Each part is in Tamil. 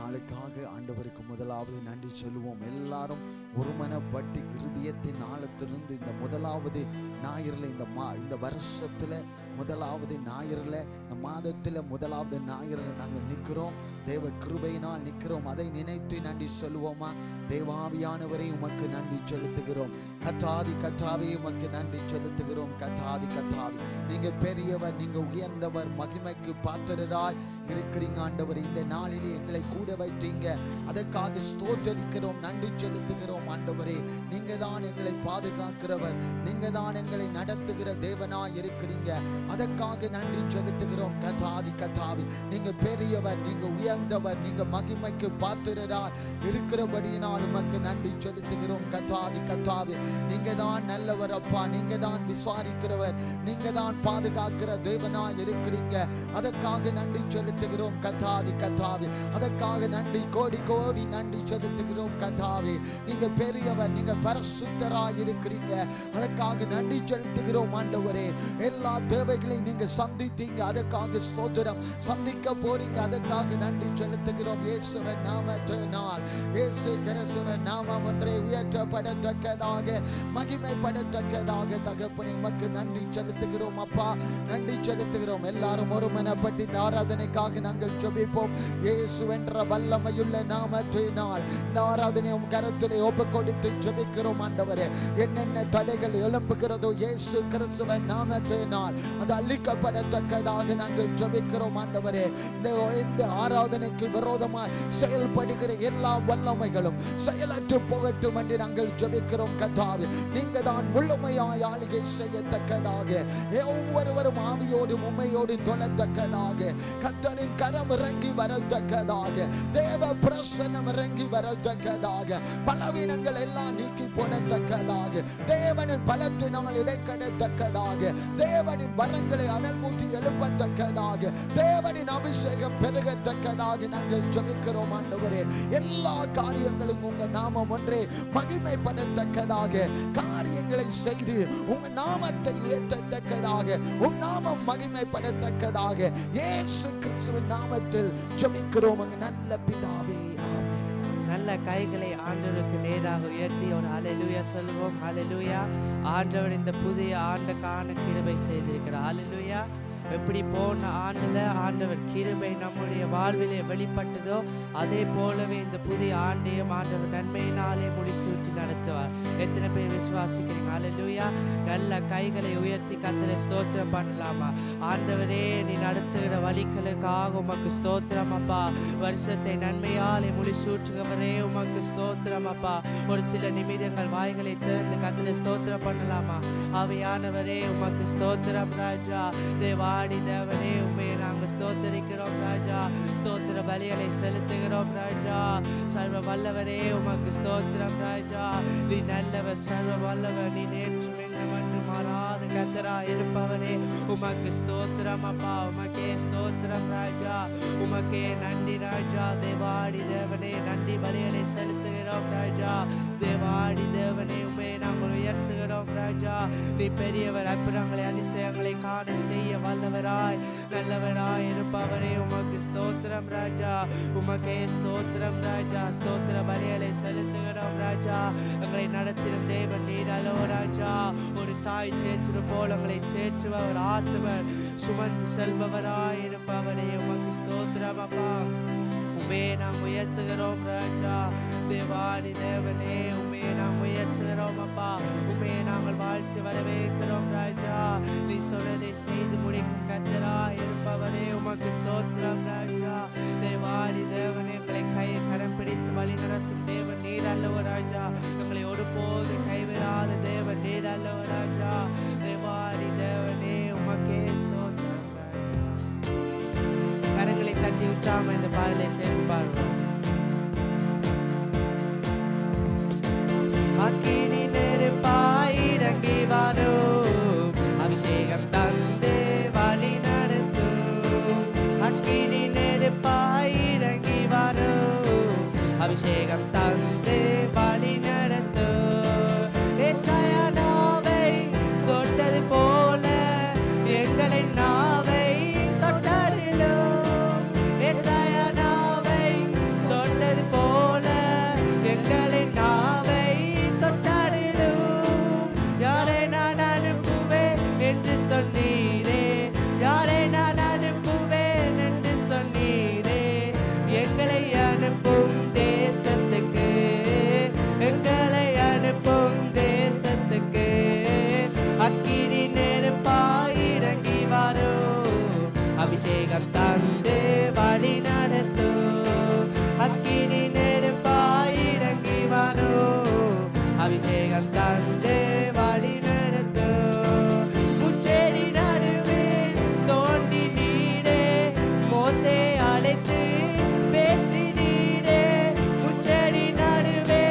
நாளுக்காக ஆண்டவருக்கு முதலாவது நன்றி சொல்லுவோம். எல்லாரும் ஒருமனப்பட்டு இருதயத்தின் ஆழத்திலிருந்து இந்த முதலாவது ஞாயிறில் இந்த வருஷத்துல முதலாவது ஞாயிறில் இந்த மாதத்துல முதலாவது ஞாயிறில் நாங்கள் நிற்கிறோம். தேவ கிருபையினால் நிற்கிறோம். அதை நினைத்து நன்றி சொல்லுவோமா? தேவாவியானவரை உமக்கு நன்றி செலுத்துகிறோம். கத்தாவே உமக்கு நன்றி செலுத்துகிறோம். கத்தாவி நீங்க பெரியவர், நீங்க உயர்ந்தவர், மகிமைக்கு பாத்திரராய் இருக்கிறீங்க ஆண்டவர். இந்த நாளிலே எங்களை கூட வைத்தீங்க, அதற்காக ஸ்தோத்திரிக்கிறோம், நன்றி செலுத்துகிறோம் ஆண்டவரே. நீங்க தான் எங்களை பாதுகாக்கிறவர், நீங்க தான் எங்களை நடத்துகிற தேவனாய் இருக்கிறீங்க, அதற்காக நன்றி செலுத்துகிறோம். கத்தாவி நீங்க பெரியவர், நீங்க உயர்ந்தவர், நீங்க மகிமைக்கு பாத்திரராய் இருக்கிறபடியினால் உமக்கு நன்றி செலுத்துகிறோம். கத்தாவி நீங்க தான் நல்லவர் அப்பா, நீங்க தான் விசாரிக்கிறவர், நீங்க தான் பாதுகாக்கிற தேவனாய் இருக்கிறீங்க, அதற்காக நன்றி செலுத்துகிறோம். கத்தாவி அதற்காக நன்றி, கோடி கோடி நன்றி செலுத்துகிறோம். கத்தாவி நீங்க பெரியவர், நீங்க பரிசுத்தராய் இருக்கிறீங்க, அதற்காக நன்றி செலுத்துகிறோம் ஆண்டவரே. எல்லா தேவைகளையும் நீங்க சந்தித்தீங்க, அதற்காக ஸ்தோத்திரம். சந்திக்க போறீங்க, அதற்காக நன்றி செலுத்துகிறோம். இயேசுவின் நாமத்தினால், இயேசு கிறிஸ்துவின் நாமம் ஒன்றே உயர்த்தப்படத்தக்கதாக, மகிமைப்படத்தக்கதாக தகப்பனே உமக்கு நன்றி செலுத்துகிறோம் அப்பா, நன்றி செலுத்துகிறோம். எல்லாரும் ஒருமனப்பட்டு இந்த ஆராதனைக்காக நாங்கள் ஜெபிப்போம். இயேசு என்ற வல்லமையுள்ள நாமத்தினால் இந்த ஆராதனை உம் கரத்திலே ஒப்புக் கொடுத்து ஜெபிக்கிறோம் ஆண்டவரே. என்னென்ன தடைகள் எழும்புகிறதோ இயேசு கிறிஸ்துவின் நாமத்தினால் அது அழிக்கப்படத்தக்கதாக நாங்கள் ஜெபிக்கிறோம் ஆண்டவரே. இந்த ஆராதனைக்கு விரோதமாய் செயல்படுகிற எல்லா வல்லமைகளும் செயலற்று போகட்டும் என்று நாங்கள் ஜெபிக்கிறோம். கத்தாவே நீங்க தான் முழுமையாய் ஆளுகை செய்யத்தக்கதாக, ஒவ்வொருவரும் ஆவியோடும் உண்மையோடு தொழத்தக்கதாக, கர்த்தரின் கரம் இறங்கி வரத்தக்கதாக, தேவ பிரசன்னம் இறங்கி வரத்தக்கதாக, பலவீனங்கள் எல்லாம் நீக்கி போடத்தக்கதாக, தேவனின் பலத்தினால் இடைக்கடத்தக்கதாக, தேவனின் வரங்களை அனல் மூட்டி எழுப்பத்தக்கதாக, தேவனின் அபிஷேகம் பெருகத்தக்கதாக நாங்கள் ஜெபிக்கிறோம் ஆண்டவரே. எல்லா காரியங்களும் உங்க நாமம் ஒன்றே மகிமைப்படத்தக்கதாக காரியங்களை செய்து உங்க நாமத்தை உயர்த்தத்தக்கதாக, உம் நாமம் மகிமைப்படத்தக்கதாக இயேசு கிறிஸ்துவின் நாமத்தில் ஜெபிக்கிறோம் நல்ல பிதாவே, ஆமென். நல்ல கைகளை ஆண்டவருக்கு நேராக உயர்த்தி ஒரு ஹல்லேலூயா சொல்வோம். ஹல்லேலூயா. ஆண்டவர் இந்த புதிய ஆண்டுக்கான கிருபை செய்திருக்கிறார். ஹல்லேலூயா. எப்படி போன ஆண்டுல ஆண்டவர் கிருபை நம்முடைய வாழ்விலே வெளிப்பட்டதோ அதே போலவே இந்த புதிய ஆண்டையும் ஆண்டவர் நன்மையினாலே முடிசூட்டி நடத்துவார். எத்தனை பேர் விசுவாசிக்கிறீங்க? ஹல்லேலூயா. நல்ல கைகளை உயர்த்தி கர்த்தரை ஸ்தோத்திரம் பண்ணலாமா? ஆண்டவரே நீ நடத்துகிற வழிகளுக்காக உமக்கு ஸ்தோத்திரம் அப்பா. வருஷத்தை நன்மையாலே முடிசூற்றுகிறவரே உமக்கு ஸ்தோத்திரம் அப்பா. ஒரு சில நிமிடங்கள் வாய்களை திறந்து கர்த்தரை ஸ்தோத்திரம் பண்ணலாமா? ஆவியானவரே உமக்கு ஸ்தோத்திரம் ராஜா. தேவாடி தேவனே உம்மை நாங்கள் ஸ்தோத்திரிக்கிறோம் ராஜா. ஸ்தோத்திர பலிகளை செலுத்துகிறோம் ராஜா. சர்வ வல்லவரே உமக்கு ஸ்தோத்திரம் ராஜா. நீ நல்லவர், சர்வ வல்லவர், நீ நேற்று என்று மாறாத கர்த்தரா இருப்பவரே உமக்கு ஸ்தோத்திரம் அப்பா. உமக்கே ஸ்தோத்திரம் ராஜா, உமக்கே நன்றி ராஜா. தேவாடி தேவனே நன்றி பலிகளை செலுத்துகிறோம் ராஜா. தேவாடி தேவனே உம்மை நாங்கள் உயர்த்துகிறோம் ராஜா. நீ பெரியவர், அற்புதங்களை அதிசயங்களை காண செய்ய வல்லவராய் நல்லவராய் இருப்பவரே உமக்கு ஸ்தோத்திரம் ராஜா. உமக்கே ஸ்தோத்திரம் ராஜா. ஸ்தோத்திர பலிகளை செலுத்துகிறோம் ராஜா. எங்களை நடத்திடும் தேவன் நீர் அல்லோ ராஜா. ஒரு தாய் சேற்று போல் எங்களை சேற்றுபவர், ஆற்றுவர், சுமந்து செல்பவராய் இருப்பவரே உமக்கு ஸ்தோத்திரம் அப்பா. உம்மே நாம் உயர்த்துகிறோம் ராஜா. தேவாதி தேவனே உம்மே நாம் உயர்த்துகிறோம் அப்பா. உம்மே நாங்கள் வாழ்த்து வரவேற்கிறோம் ராஜா. நீ சொன்னதை செய்து முடிக்கும் கர்த்தராய் இருப்பவரே உமக்கு ஸ்தோத்திரம் ராஜா. தேவாதி தேவனே எங்களை கரம் பிடித்து வழி நடத்தும் தேவன் நீர் அல்லவோ ராஜா. எங்களை ஒருபோது கைவிடாத தேவன் நீர் அல்லவோ ராஜா. தேவாதி தேவனே உமக்கே ஸ்தோத்திரம் ராஜா. கரங்களை தட்டி விட்டாம இந்த பாடலை சேர்த்து பாருங்க. அக்கினி நெருப்பாய் இறங்கி வரும், அபிஷேகம் தந்து வழி நடத்தும். அக்கினி நெருப்பாய் இறங்கி வரும், அபிஷேகம் தந்து வழி நடத்தும். ஏசாயா நாவை தொட்டது போல எங்களை நாவை தொட்டதிலும். ஏசாயா நாவை அபிஷேகம் தந்து வழி நடத்தும். முச்செடி நடுவே தோண்டி நீரே மோசே அழைத்து பேசினீரே. முச்செடி நடுவே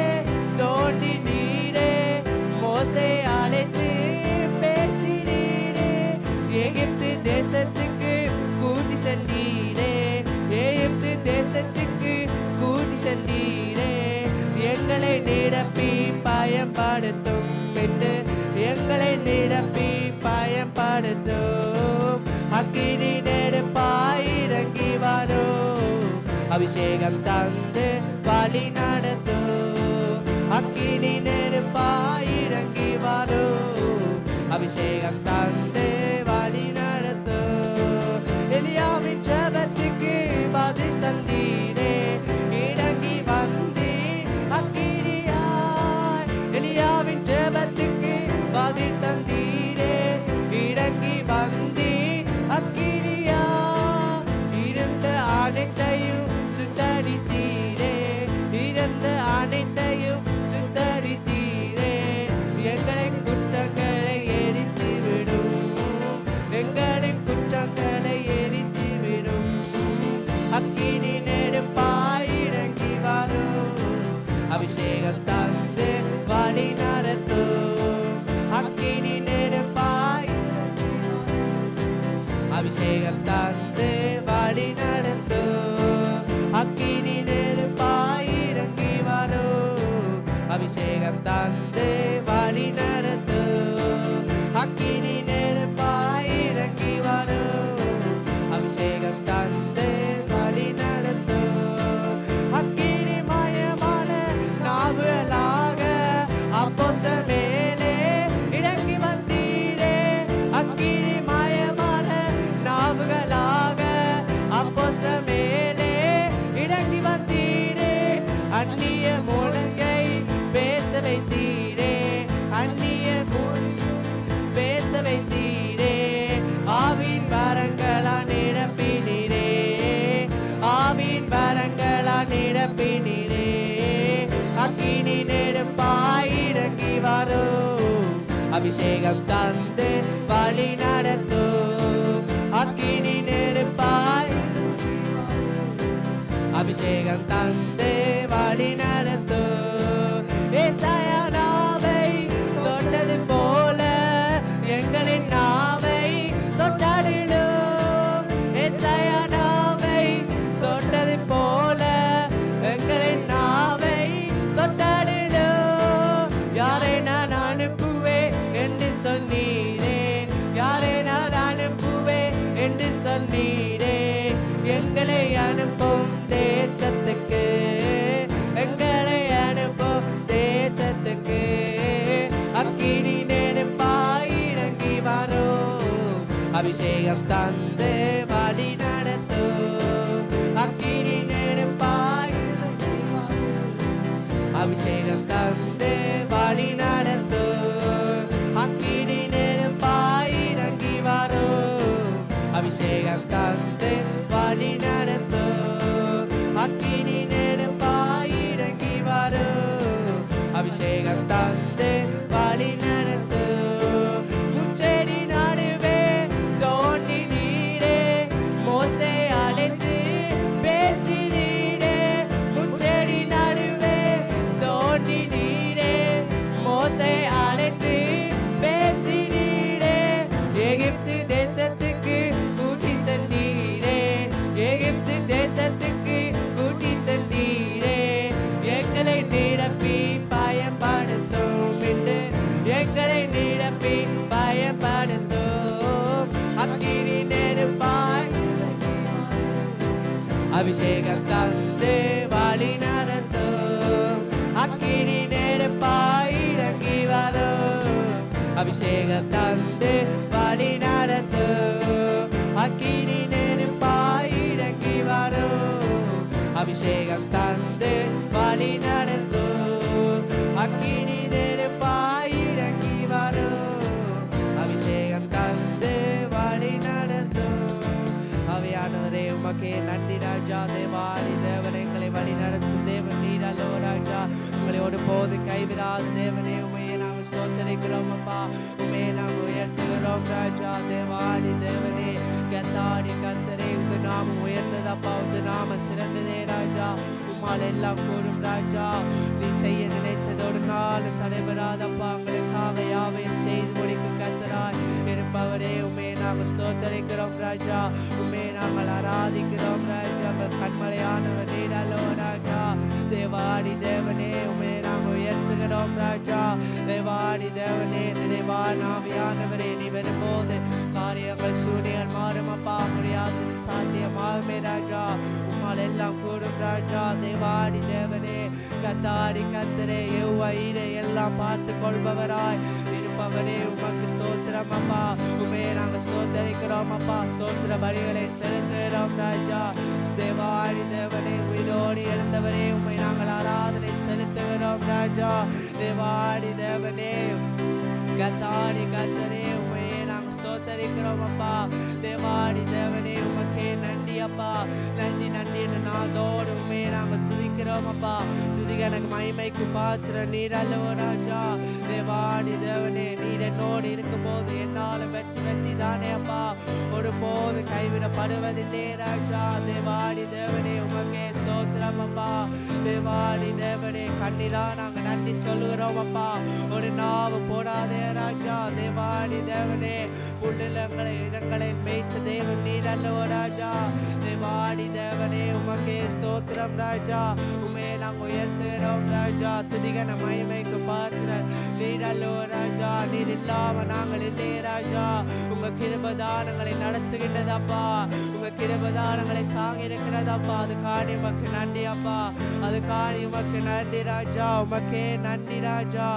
தோண்டி நீரே மோசே அழைத்து பேசினீரே. எகிப்து தேசத்துக்கு கூட்டி சென்றீரே. எகிப்து தேசத்துக்கு கூட்டி சென்றீரே. எங்களை நிரப்பி பயன்படுத்தும் என்று எங்களை நிரப்பி பயன்படுத்தும். அக்கினி நெருப்பாய் இறங்கி வரும். அபிஷேகம் தந்து வழி நடத்தும். அக்கினி நெருப்பாய் இறங்கி வரும். அபிஷேகம் தந்து வழி நடத்தும். எலியாவின் ஜெபத்துக்கு பதில் தந்தீரே. இறங்கி வந்தீர் அக்கினியாய். எலியாவின் ஜெபத்துக்கு பதில் தந்தீரே. இறங்கி வந்தீர் அக்கினியாய். இருந்த அனைத்தையும் சுத்தரித்தீரே. இருந்த அனைத்தையும் சுத்தரித்தீரே. எங்களின் குற்றங்களை எரித்து விடும். எங்களின் குற்றங்களை எரித்து விடும். அக்கினி நெருப்பாய் இறங்கி வரும். அபிஷேகம் தந்து வழி நடத்தும். அக்கினி நெருப்பாய் அபிஷேகம் தந்து வழி நடத்தும். அக்கினி நெருப்பாய் இறங்கி வரும். அபிஷேகம் தந்து வழி நடத்தும். அக்கினி நெருப்பாய் இறங்கி வரும். அபிஷேகம் தந்து வழி நடத்தும். அக்கினி மயமான நாவுகளாக அப்போஸ்தலர் மேலே இறங்கி வந்தீரே. அக்கினி மயமான நாவுகளாக அப்போஸ்தலர் மேலே இறங்கி வந்தீரே. அந்நிய முழங்கை பேச வைத்தீரே. அந்நிய பேச வைத்தீரே. ஆவின் வரங்களா நிரப்பினீரே. ஆவின் வரங்களா நிரப்பினீரே. அக்கினி நெருப்பாய் இறங்கி வரும். அபிஷேகம் தந்து வழி நடத்தும். அக்கினி நெருப்பாய் அபிஷேகம் தந்து வழி நடத்தும். ஏசாயா நாவை தொட்டது போல எங்களின் நாவை தொட்டாடிடும். ஏசாயா நாவை தொட்டது போல எங்களின் நாவை தொட்டாடிடும். யாரை நான் அனுப்புவேன் என்று சொன்னீரே. யாரை நான் அனுப்புவேன் என்று சொன்னீரே. எங்களை அனுப்பும் தேசத்துக்கு. எங்களை அனுப்பும் தேசத்துக்கு. அக்கினி நெருப்பாய் இறங்கி வரும். அபிஷேகம் தந்து வழி நடத்தும். அக்கினி நெருப்பாய் அபிஷேகம் தந்து வழி நடத்தும். அக்கினி நெருப்பாய் இறங்கி வரும். அபிஷேகம் தந்து வழி நடத்தும். அக்கினி நெருப்பாய் இறங்கி வரும். அபிஷேகம் தந்து வழி நடத்தும். முச்செடி நடுவே தோண்டி நீரே மோசே அழைத்து பேசினீரே. முச்செடி நடுவே தோண்டி நீரே மோசே அழைத்து பேசினீரே. எகிப்து தேசத்துக்கு கூட்டி சென்றீரே. எகிப்து தேசத்துக்கு கூட்டி சென்றீரே. எங்களை நிரப்பி பயன்படுத்தும் என்று எங்களை நிரப்பி பயன்படுத்தும். அக்கினி நெருப்பாய் அபிஷேகம் தந்து வழி நடத்தும். அக்கினி நெருப்பாய் இறங்கி வரும். அபிஷேகம் தந்து வழி நடத்தும். அக்கினி நெருப்பாய் இறங்கி வரும். அபிஷேகம் தந்து வழி நடத்தும். அக்கினி நெருப்பாய் இறங்கி வரும். அபிஷேகம் தந்து வழி நடத்தும். அவையானவரே உமக்கே நன்றி ராஜா. தேவாதி தேவன் எங்களை வழி நடத்தும் தேவன் நீரல்லோ ராஜா. உங்களை ஒரு போது கைவிடாத தேவனே உமையை ஸ்தோத்தரிக்கிறோம் அப்பா. உம்மை நாங்கள் உயர்த்துகிறோம் ராஜா. தேவாதி தேவனே கத்தாடி கத்தரே உங்க நாமம் உயர்ந்ததப்பா. உங்க நாமம் சிறந்ததே ராஜா. உம்மால் எல்லாம் கூறும் ராஜா. நீ செய்ய நினைத்ததோடு நாளும் தடைபெறாதப்பா. எங்களுக்காக யாவை செய்து முடிக்கும் கத்தராய் இருப்பவரே உம்மை நாங்கள் ஸ்தோத்தரிக்கிறோம் ராஜா. உம்மை நாங்கள் ஆராதிக்கிறோம் ராஜா. எங்கள் கண்மலையானவர் நீரல்லோ ராஜா. தேவாடி தேவனே உம்மை நாங்கள் உயர்த்துகிறோம் ராஜா. தேவாடி தேவனே நினைவான ஆவியானவரே நீ வரும்போது காரியங்கள் சூனியல் மாறும் அப்பா. முடியாதது சாத்தியமாகுமே ராஜா. உம்மால் எல்லாம் கூடும் ராஜா. தேவாடி தேவனே கத்தாடி கத்தரே எவ்வாயிரை எல்லாம் பார்த்து கொள்பவராய் இருப்பவரே உமக்கு ஸ்தோத்திரம் அப்பா. உம்மை நாங்கள் ஸ்தோத்தரிக்கிறோம் அப்பா. ஸ்தோத்திர பலிகளை செலுத்துகிறோம் ராஜா. தேவாடி தேவனே உயிரோடு எழுந்தவரே உம்மை நாங்கள் ஆராதனை செலுத்துகிறோம் ராஜா. தேவாடி தேவனே கத்தாடி கத்தரே உம்மை நாங்கள் ஸ்தோத்தரிக்கிறோம் அப்பா. தேவாடி தேவனே உமக்கே நன்றி அப்பா. நன்றி நன்றி என்று நாதோடு உம்மை நாங்கள் துதிக்கிறோம் அப்பா. துதிக்க எனக்கு மகிமைக்கு பாத்திர நீர் அல்லவோ ராஜா. தேவாடி தேவனே நீர் என்னோடு இருக்கும் போது என்னால் வெற்றி தானே அப்பா. ஒருபோது கைவிடப்படுவதில்லை ராஜா. தேவாடி தேவனே உமக்கே ஸ்தோத்திரம் அப்பா. தேவாடி தேவனே கண்ணீரா நாங்கள் நன்றி சொல்லுகிறோம் அப்பா. ஒரு நாவு போடாதே ராஜா. தேவாடி தேவனே புல்லிலங்களை இடங்களை மேய்த்த தேவன் நீர் அல்லவோ ராஜா. தேவாடி தேவனே உமக்கே ஸ்தோத்திரம் ராஜா. உம்மை நாங்கள் உயர்த்துகிறோம் ராஜா. துதிகன மகிமைக்கு பாத்திர நீர் அல்லவோ ராஜா. நீர் இல்லாம நாங்கள் இல்லையே ராஜா. உங்க கிருபதானங்களை நடத்துகின்றதப்பா. உங்க கிருபதானங்களை தாங்கி இருக்கிறதப்பா. அது காணி உமக்கு நன்றி அப்பா. அது காணி உமக்கு நன்றி ராஜா. உமக்கே நன்றி ராஜா.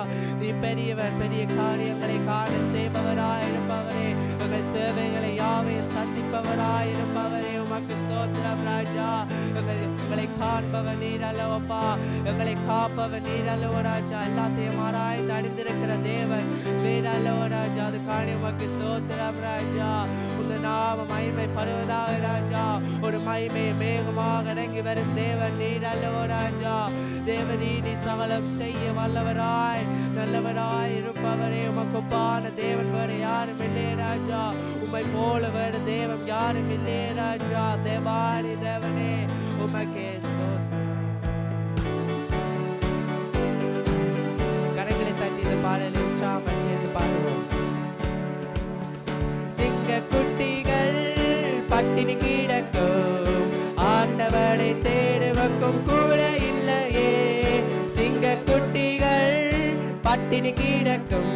நீ பெரியவர், பெரிய காரியங்களை காண செய்பவராய் இருப்பவரே. எங்கள் தேவைகளை யாவை சந்திப்பவராய் இருப்பவரே உமக்கு ஸ்தோத்திரம் ராஜா. எங்களை காண்பவர் நீர் அல்லவப்பா. எங்களை காப்பவர் நீர் அல்லவோ ராஜா. எல்லாத்தையும் ஆராய்ந்து அறிந்திருக்கிற தேவன் நீர் அல்லவோ ராஜா. அது காணி உமக்கு ஸ்தோத்திரம் ராஜா. உங்க நாம மகிமை படுவதாக ராஜா. ஒரு மகிமை மேகமாக இறங்கி வரும் தேவன் நீர் அல்லவோ ராஜா. தேவனே நீ சகலம் செய்ய வல்லவராய் நல்லவராய் இருப்பவரே. உமக்கு ஒப்பான தேவன் வேறு யாரும் இல்லையே ராஜா. உம்மை போல வேறு தேவன் யாரும் இல்லையே ராஜா. தேவாடி தேவனே உமக்கே ஸ்தோத்திரம். கரங்களை தட்டி இந்த பாடலை உற்சாகமாக சேர்ந்து பாடுவோம். சிங்க குட்டிகள் பட்டினி கிடக்கும், ஆண்டவரை தேடுவக்கும் கூட இல்லையே. சிங்க குட்டிகள் பட்டினி கிடக்கும்,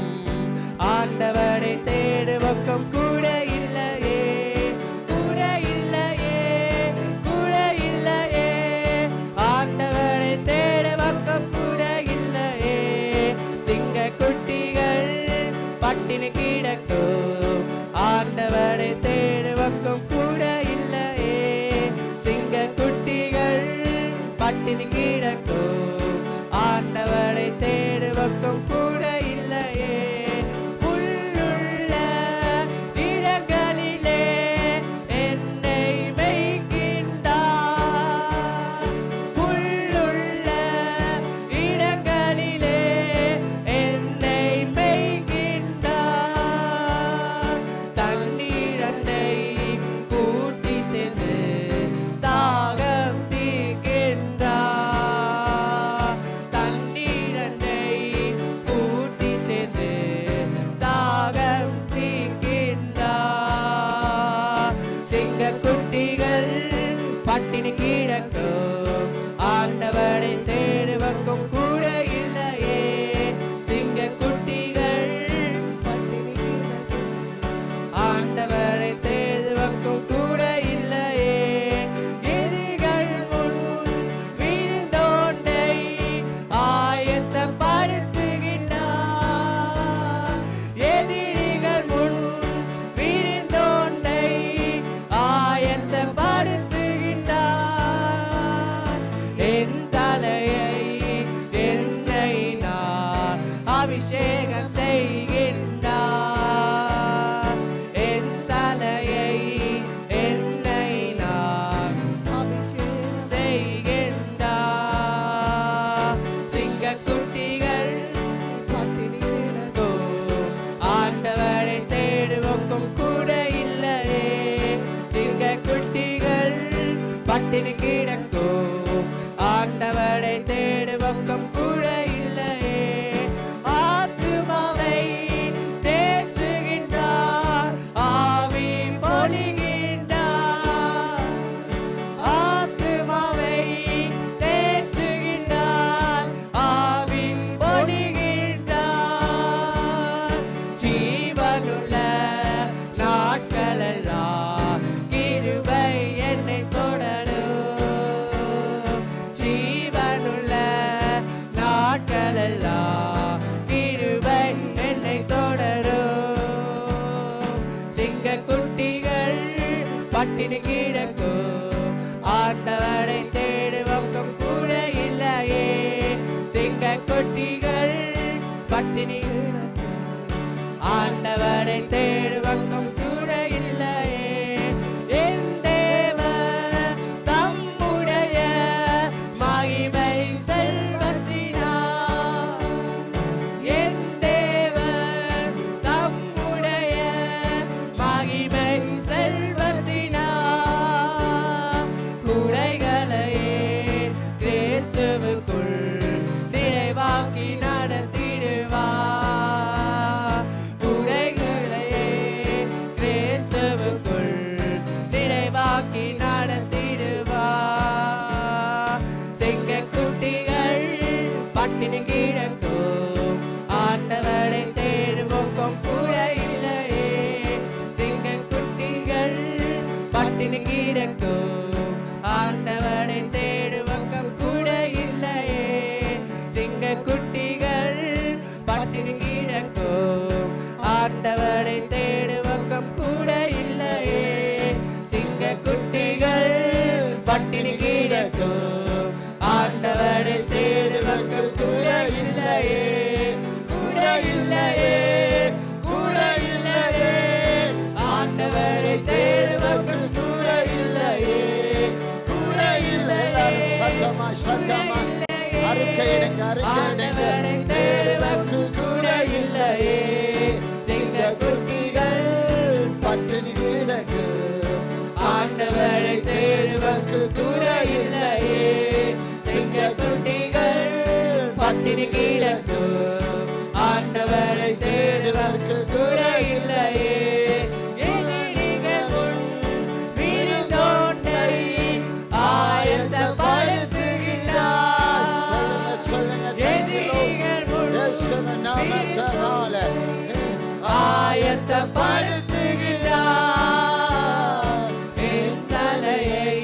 ஆண்டவரை தேடுவக்கும் கூட இல்லையே. கூட இல்லையே, கூட இல்லையே. ஆண்டவரை தேடுவக்கும் கூட இல்லையே. சிங்க குட்டிகள் பட்டினி கிடக்கும், ஆண்டவரை தேடுவக்கும் கூட இல்லையே. சிங்க குட்டிகள் பட்டினி கிடக்கும், ஆண்டவரை தேடுவக்கும் கூட இல்லையே. புல்லுள்ள இடங்களிலே என்னை மேய்க்கின்றார். புல்லுள்ள இடங்களிலே என்னை மேய்க்கின்றார். தண்ணீரண்டை கூட்டி சென்று தாகம் தீர்க்கின்றார். தண்ணீரண்டை ஆண்டவரை தேடுவக்கம் கூட இல்லையே. ஆத்துமாவை தேற்றுகின்றார், ஆவி பொழிகின்றார். ஆத்துமாவை தேற்றுகின்றார், ஆவி பொழிகின்றார். ஜீவனுள்ள நாட்களெல்லாம் கிருபை என்னை தொடரும். ஜீவனுள்ள நாட்களெல்லாம் கிருபை என்னை தொடரும். சிங்க குட்டிகள் பட்டினி கிடக்கும், ஆண்டவரை தேடுவக்கம் கூட இல்லையே. சிங்க குட்டிகள் பட்டினி கிடக்கும், ஆண்டவரை தேடுவக்கம் கூட இல்லையே. என் தேவன் தம்முடைய மகிமை செல்வத்தினால், என் தேவன் தம்முடைய மகிமை செல்வத்தினால் குறைகளையே கிறிஸ்துவுக்குள் நிறைவாக்கி நடத்திடுவார். குறைகளையே கிறிஸ்துவுக்குள் நிறைவாக்கி நடத்திடுவார். சிங்கக்குட்டிகள் பட்டினி கிடக்கும், ஆண்டவரை தேடுவோம் கூட இல்லையே. சிங்கக்குட்டிகள் பட்டினி கிடக்கும், ஆண்டவரை தேடுவக்கம் கூட இல்லையே. சிங்கக்குட்டிகள் பட்டினி கிடக்கும், ஆண்டவரை தேடுவக்கம் கூட இல்லையே. சிங்கக்குட்டிகள் பட்டினி கிடக்கும், ஆண்டவரை தேடுவக்கம் கூட இல்லையே. கூட இல்லையே, கூட இல்லையே, ஆண்டவரை தேடுவக்கம் கூட இல்லையே. கூட இல்லையே, ஆண்டவரை தேடுவக்கம் கூட இல்லையே. சிங்கக்குட்டிகள் பட்டினி கிடக்கும், ஆண்டவரை தேடுவக்கம் கூட இல்லையே. சிங்கக்குட்டிகள் பட்டினி கிடக்கும், ஆண்டவரை தேடுவக்கம் கூட இல்லையே. எதிரிகள் முன் விருந்தோண்டை ஆயத்தப்படுத்துகிறார். எதிரிகள் முன் ஆயத்தப்படுத்துகிறார். என் தலையை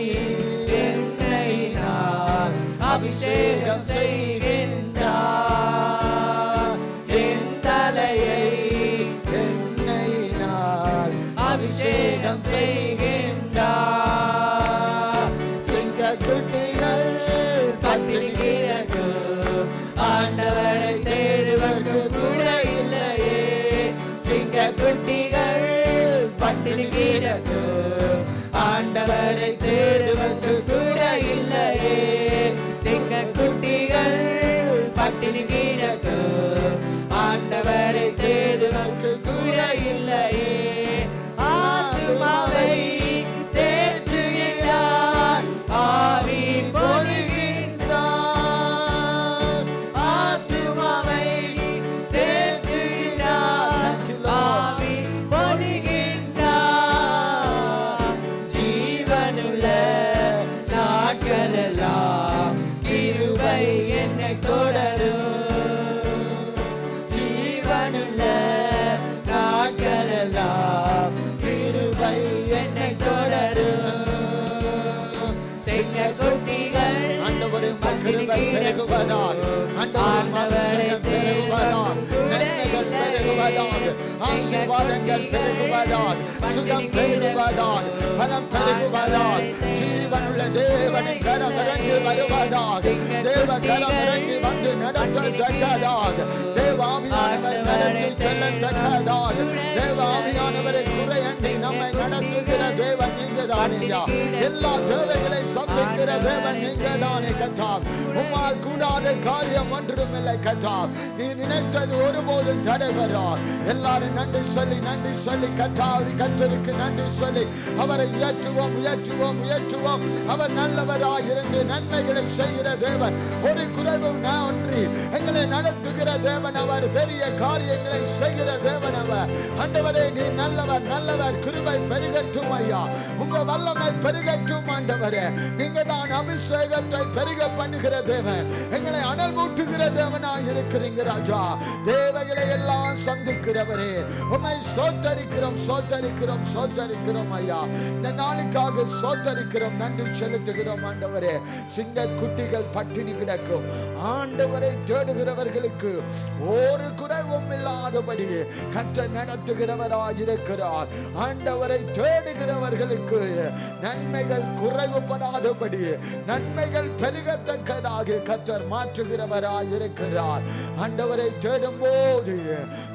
எண்ணெயினால் அபிஷேகம் செய்கின்றார். என் தலையை எண்ணெயினால் அபிஷேகம் செய்கின்றார். சிங்கக்குட்டிகள் பட்டினி கிடக்கும், ஆண்டவரை தேடுவக்கம் கூட இல்லையே. சிங்கக்குட்டிகள் பட்டினி கிடக்கும், ஆண்டவரை தேடுவக்கம் கூட இல்லையே. சிங்கக்குட்டிகள் பட்டினி கிடக்கும், ஆண்டவரை தேடுவக்கம் கூட இல்லையே. ஆத்துமாவை தேற்றுகிறார், ஆவி பொழிகின்றார். ஆத்துமாவை தேற்றுகிறார், ஆவி பொழிகின்றார். ஜீவனுள்ள நாட்களெல்லாம் கிருபை என்னை தொடரும். ஜீவனுள்ள நாட்களெல்லாம் கிருபை என்னை தொடரும். சிங்கக்குட்டிகள் ஆண்டவரே கிருபை பெருகுவதால், ஆண்டவரே பெருகுவதால், நன்மைகள் பெருகுவதால், ஆசீர்வாதங்கள் பெருகுவதால், சுகம் பெருகுவதால், பலம் பெருகுவதால், ஜீவனுள்ள தேவனின் கரம் இறங்கி வருவதால், தேவ கரம் இறங்கி வந்து நடத்தத்தக்கதால், தேவ ஆவியானவர் நடத்தி செல்லத்தக்கதால், தேவ ஆவியானவரை குறையண்டி நம்மை நடத்துகிற தேவன் நீங்கதானே. எல்லா தேவைகளை சந்திக்கிற தேவன் நீங்கதானே கர்த்தாவே. உம்மால் கூடாத காரியம் ஒன்றுமில்லை கத்தா. நீ நினைத்தது ஒருபோதும் தடைபெறார். எல்லாரும் நன்றி சொல்லி நன்றி சொல்லி கத்தாவி கத்தருக்கு நன்றி சொல்லி அவரை உயர்த்துவோம் உயர்த்துவோம் உயர்த்துவோம். அவர் நல்லவராய் இருந்து நன்மைகளை செய்கிற தேவன், ஒரு குறைவு ஒன்றி எங்களை நடத்துகிற தேவன் அவர், பெரிய காரியங்களை செய்கிற தேவன் அவர். ஆண்டவரே நீ நல்லவர் நல்லவர். கிருபை பெருகட்டும் ஐயா, உங்க வல்லமை பெருகட்டும் ஆண்டவரே. நீங்க தான் அபிஷேகத்தை பெருக பண்ணுகிற தேவன், எங்களை அனல் மூட்டுகிற தேவனாய் இருக்கிறீங்க ராஜா. தேவைகளை எல்லாம் சந்திக்கிறவரே உம்மை சோத்தரிக்கிறோம் சோத்தரிக்கிறோம் சோத்தரிக்கிறோம் ஐயா. இந்த நாளுக்காக சோத்தரிக்கிறோம், நன்றி செலுத்துகிறோம் ஆண்டவரே. சிங்க குட்டிகள் பட்டினி கிடக்கும் ஆண்டவரை தேடுகிறவர்களுக்கு ஒரு குறைவும் இல்லாதபடி கர்த்தர் நடத்துகிறவராய் இருக்கிறார். ஆண்டவரை தேடுகிறவர்களுக்கு நன்மைகள் குறைவுபடாதபடி நன்மைகள் பெருகத்தக்கதாக கர்த்தர் மாற்றுகிறவராய் இருக்கிறார். ஆண்டவரை தேடும் போது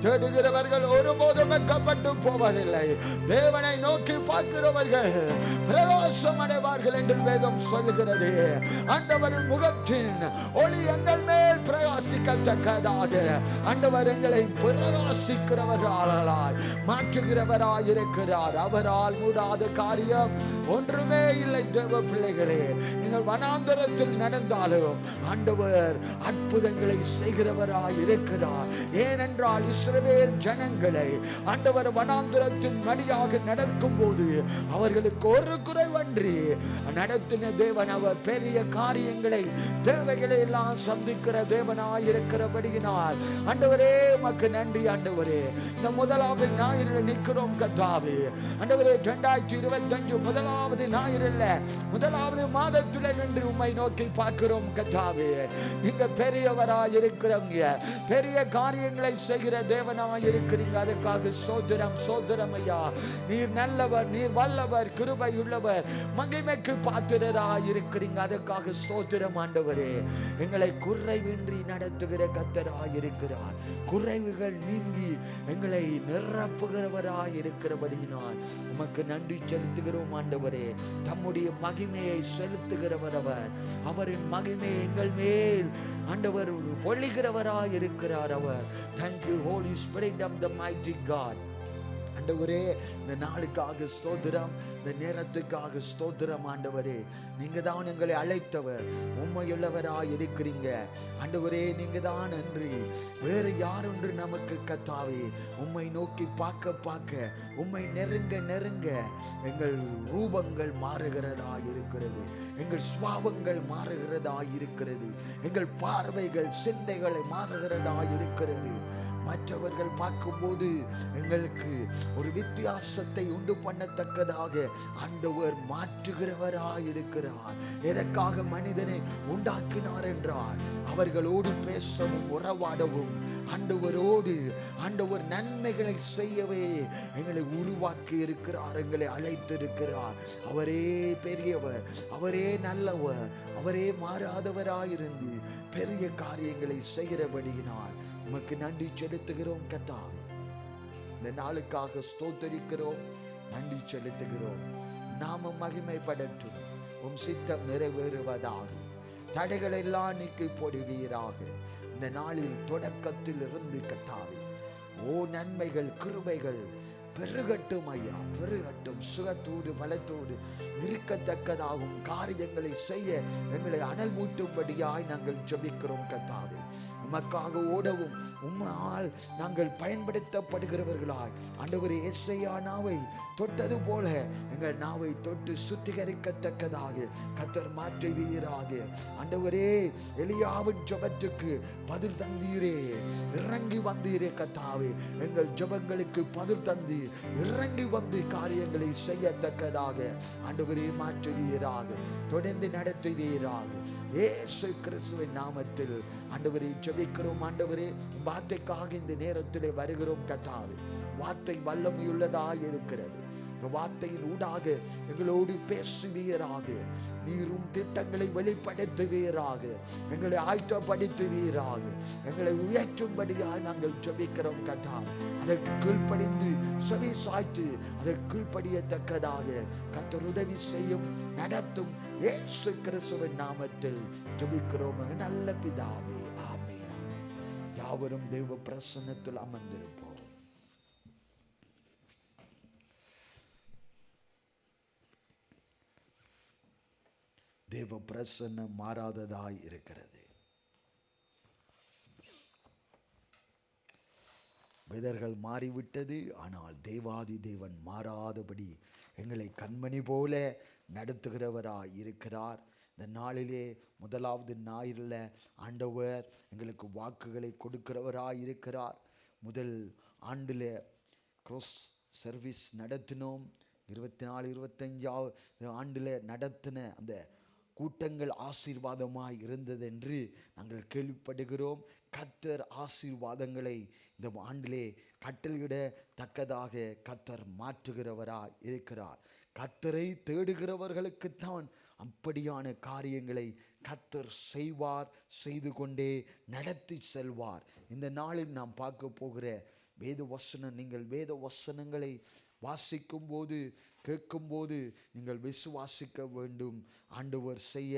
தேடுகிறவர்கள் ஒருபோதும் வெட்கப்பட்டு போவதில்லை. தேவனை நோக்கி பார்க்கிறவர்கள் பிரகாசம் அடைவார்கள் என்று வேதம் சொல்லுகிறது. ஆண்டவரின் முகத்தின் ஒளி எங்கள் மேல் பிரகாசிக்கத்தக்கதாக ஆண்டவர் எங்களை பிரகாசிக்கிறவர்களாய் மாற்றுகிறவராய் இருக்கிறார். அவரால் மூடாத காரியம் ஒன்றுமே இல்லை. தேவ பிள்ளைகளே, நீங்கள் வனாந்தரத்தில் நடந்தாலும் ஆண்டவர் அற்புதங்களை செய்கிறவராய் இருக்கிறார். ஏனென்றால் இஸ்ரவேல் ஜனங்களை ஆண்டவர் வனாந்தரத்தின் மடியாக நடக்கும் போது அவர்களுக்கு ஒரு குறைவன்றி நடத்தின தேவன். அவர் பெரிய காரியங்களை தேவைகளை எல்லாம் சந்திக்கிற தேவனாய் இருக்கிறபடியினால் ஆண்டவரே உமக்கு நன்றி ஆண்டவரே. இந்த முதலாவது ஞாயிறில் நிற்கிறோம் கர்த்தாவே. ஆண்டவரே 2025 முதலாவது ஞாயிறில் முதலாவது மாதத்தில் நின்று உம்மை நோக்கி பார்க்கிறோம் கர்த்தாவே. நீங்க பெரியவராய் இருக்கிறவங்க, பெரிய காரியங்களை செய்கிற தேவனாய் இருக்கிறீங்க. அதற்காக சோதரம் சோதரம் ஐயா. நீர் நல்லவர், நீர் வல்லவர், கிருபை உள்ளவர், மகிமைக்கு பாத்திரராய் இருக்கிறீங்க. அதற்காக சோதரம் ஆண்டவரே. எங்களை குறைவின்றி நடத்துகிற கர்த்தராய் இருக்கிறார். குறைவுகள் நீங்கி எங்களை நிரப்புகிறவராய் இருக்கிறபடியினால் உமக்கு நன்றி செலுத்துகிறோம் ஆண்டவரே. தம்முடைய மகிமையை செலுத்துகிறவர் அவர். அவரின் மகிமை எங்கள் மேல் ஆண்டவர் பொழிகிறவராய் இருக்கிறார் அவர். Thank you Holy Spirit of the mighty God. ஆண்டவரே இந்த நாளுக்காக ஸ்தோத்திரம், இந்த நேரத்துக்காக ஸ்தோத்திரம் ஆண்டவரே. நீங்க தான் எங்களை அழைத்தவர், உண்மையுள்ளவராய் இருக்கிறீங்க ஆண்டவரே. நீங்க தான் நன்றி, வேறு யாரொன்று நமக்கு கத்தாவே. உம்மை நோக்கி பார்க்க பார்க்க, உம்மை நெருங்க நெருங்க எங்கள் ரூபங்கள் மாறுகிறதா இருக்கிறது, எங்கள் சுபாவங்கள் மாறுகிறதா இருக்கிறது, எங்கள் பார்வைகள் சிந்தைகளை மாறுகிறதா இருக்கிறது. மற்றவர்கள் பார்க்கும்போது எங்களுக்கு ஒரு வித்தியாசத்தை உண்டு பண்ணத்தக்கதாக ஆண்டவர் மாற்றுகிறவராய் இருக்கிறார். எதற்காக மனிதனை உண்டாக்கினார் என்றால் அவர்களோடு பேசவும் உறவாடவும், ஆண்டவரோடு ஆண்டவர் நன்மைகளை செய்யவே எங்களை உருவாக்கி இருக்கிறார், எங்களை அழைத்திருக்கிறார். அவரே பெரியவர், அவரே நல்லவர், அவரே மாறாதவராயிருந்து பெரிய காரியங்களை செய்கிறபடியினால் உமக்கு நன்றி செலுத்துகிறோம் கர்த்தாவே. இந்த நாளுக்காக ஸ்தோத்தரிக்கிறோம், நன்றி செலுத்துகிறோம். நாம மகிமைப்படட்டும், உம் சித்தம் நிறைவேறுவதாக. தடைகள் எல்லாம் நீக்கி போடுவீராக. இந்த நாளில் தொடக்கத்தில் இருந்து கர்த்தாவே ஓ நன்மைகள் கிருபைகள் பெருகட்டும் ஐயா, பெருகட்டும். சுகத்தோடு பலத்தோடு இருக்கத்தக்கதாகும் காரியங்களை செய்ய எங்களை அனல் மூட்டும்படியாய் நாங்கள் ஜெபிக்கிறோம் கர்த்தாவே. உமக்காக ஓடவும் உம்மால் நாங்கள் பயன்படுத்தப்படுகிறவர்களாய் ஆண்டவரே ஏசாயா நாவை தொட்டது போல எங்கள் நாவை தொட்டு சுத்திகரிக்கத்தக்கதாக கர்த்தர் மாற்றுவீராக. ஆண்டவரே எலியாவின் ஜெபத்துக்கு பதில் தந்தீரே, இறங்கி வந்தீரே கர்த்தாவே. எங்கள் ஜெபங்களுக்கு பதில் தந்து இறங்கி வந்து காரியங்களை செய்யத்தக்கதாக ஆண்டவரே மாற்றுவீராக, தொடர்ந்து நடத்துவீராக. இயேசு கிறிஸ்துவின் நாமத்தில் ஆண்டவரே ஜெபிக்கிறோம். ஆண்டவரே வார்த்தைக்காக இந்த நேரத்திலே வருகிறோம் கர்த்தாவே. வார்த்தை வல்லமையுள்ளதாய் இருக்கிறது, இந்த வார்த்தையின் ஊடாக எங்களோடு பேசுவீராக. நீரும் திட்டங்களை வெளிப்படுத்துவீராக. எங்களை ஆயத்தப்படுத்துவீராக. எங்களை உயர்த்தும்படியாக நாங்கள் ஜெபிக்கிறோம் கர்த்தாவே. அதற்கு கீழ்ப்படிந்து செவி சாய்த்து அதற்கு கீழ்ப்படியத்தக்கதாக கர்த்தர் உதவி செய்யும், நடத்தும். இயேசு கிறிஸ்துவின் நாமத்தில் ஜெபிக்கிறோம் நல்ல பிதாவே. ஆமென். யாவரும் தேவ பிரசன்னத்தில் அமர்ந்திருப்போம். தேவ பிரசன்னம் மாறாததாய் இருக்கிறது. விதர்கள் மாறிவிட்டது, ஆனால் தேவாதி தேவன் மாறாதபடி எங்களை கண்மணி போல நடத்துகிறவராய் இருக்கிறார். இந்த நாளிலே முதலாவது ஞாயிறில் ஆண்டவர் எங்களுக்கு வாக்குகளை கொடுக்கிறவராய் இருக்கிறார். முதல் ஆண்டில் க்ரோஸ் சர்வீஸ் நடத்தினோம். 24, 25 ஆண்டில் நடத்தின அந்த கூட்டங்கள் ஆசீர்வாதமாய் இருந்தது என்று நாங்கள் கேள்விப்படுகிறோம். கர்த்தர் ஆசீர்வாதங்களை இந்த ஆண்டிலே கட்டளையிடத்தக்கதாக கர்த்தர் மாற்றுகிறவராய் இருக்கிறார். கர்த்தரை தேடுகிறவர்களுக்குத்தான் அப்படியான காரியங்களை கர்த்தர் செய்வார், செய்து கொண்டே நடத்தி செல்வார். இந்த நாளில் நாம் பார்க்க போகிற வேத வசனம், நீங்கள் வேத வசனங்களை வாசிக்கும் போது கேட்கும்போது நீங்கள் விசுவாசிக்க வேண்டும். ஆண்டவர் செய்ய